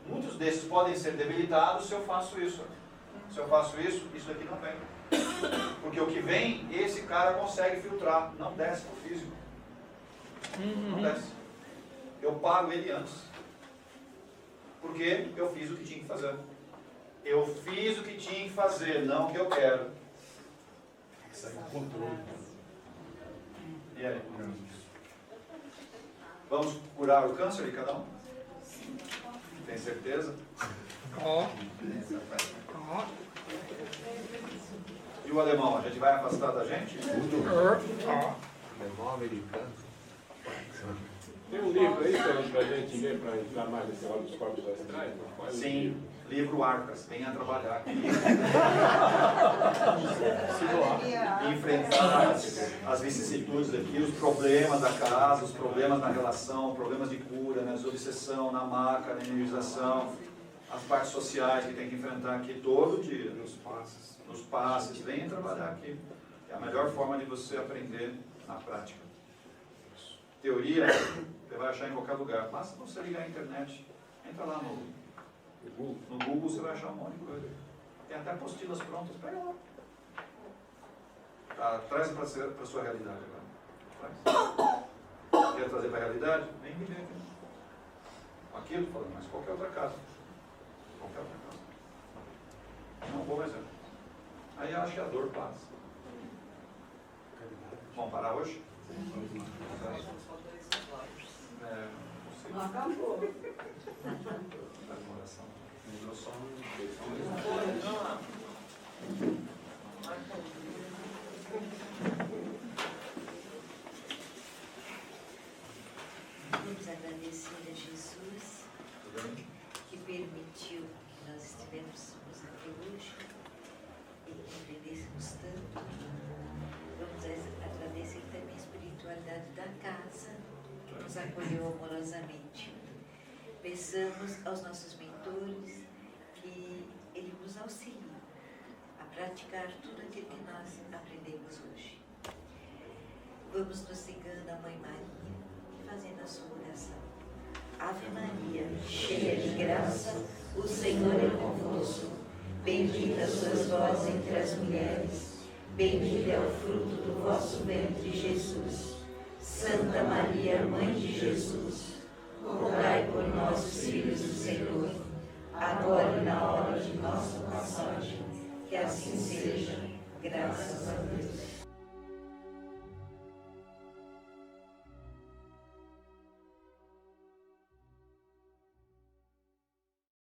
Muitos desses podem ser debilitados se eu faço isso. Se eu faço isso, isso aqui não vem. Porque o que vem, esse cara consegue filtrar, não desce para o físico. Não desce. Eu pago ele antes. Porque eu fiz o que tinha que fazer. Eu fiz o que tinha que fazer, não o que eu quero. Isso aí é o controle. E aí? Vamos curar o câncer de cada um? Tem certeza? E o alemão, a gente vai afastar da gente? Alemão americano. Tem um livro aí, Sérgio, para a gente ler, para entrar mais nesse lado dos corpos astrais? Sim, livro Arcas, venha trabalhar aqui. Enfrentar as vicissitudes aqui, os problemas da casa, os problemas na relação, problemas de cura, né, obsessão, na maca, na energização, as partes sociais que tem que enfrentar aqui todo dia. Nos passes, venha trabalhar aqui. É a melhor forma de você aprender na prática. Teoria, você vai achar em qualquer lugar. Basta você ligar a internet. Entra lá no Google, você vai achar um monte de coisa. Tem até apostilas prontas, pega lá. Tá, traz para a sua realidade agora. Traz. Quer trazer para a realidade? Vem viver aqui. Aqui eu estou falando, mas qualquer outra casa. Qualquer outra casa. Não vou mais ver. Aí eu acho que a dor passa. Vamos parar hoje? Não acabou. Vamos agradecer a Jesus que permitiu que nós estivéssemos aqui hoje e que aprendêssemos tanto. Vamos agradecer também a espiritualidade da casa que nos acolheu amorosamente. Peçamos aos nossos mentores que ele nos auxilie a praticar tudo aquilo que nós aprendemos hoje. Vamos nos ligando à Mãe Maria, fazendo a sua oração. Ave Maria, cheia de graça, o Senhor é convosco. Bendita sois vós entre as mulheres, bendito é o fruto do vosso ventre, Jesus. Santa Maria, Mãe de Jesus, rogai por nós, os filhos do Senhor, agora e na hora de nossa passagem. Que assim seja, graças a Deus.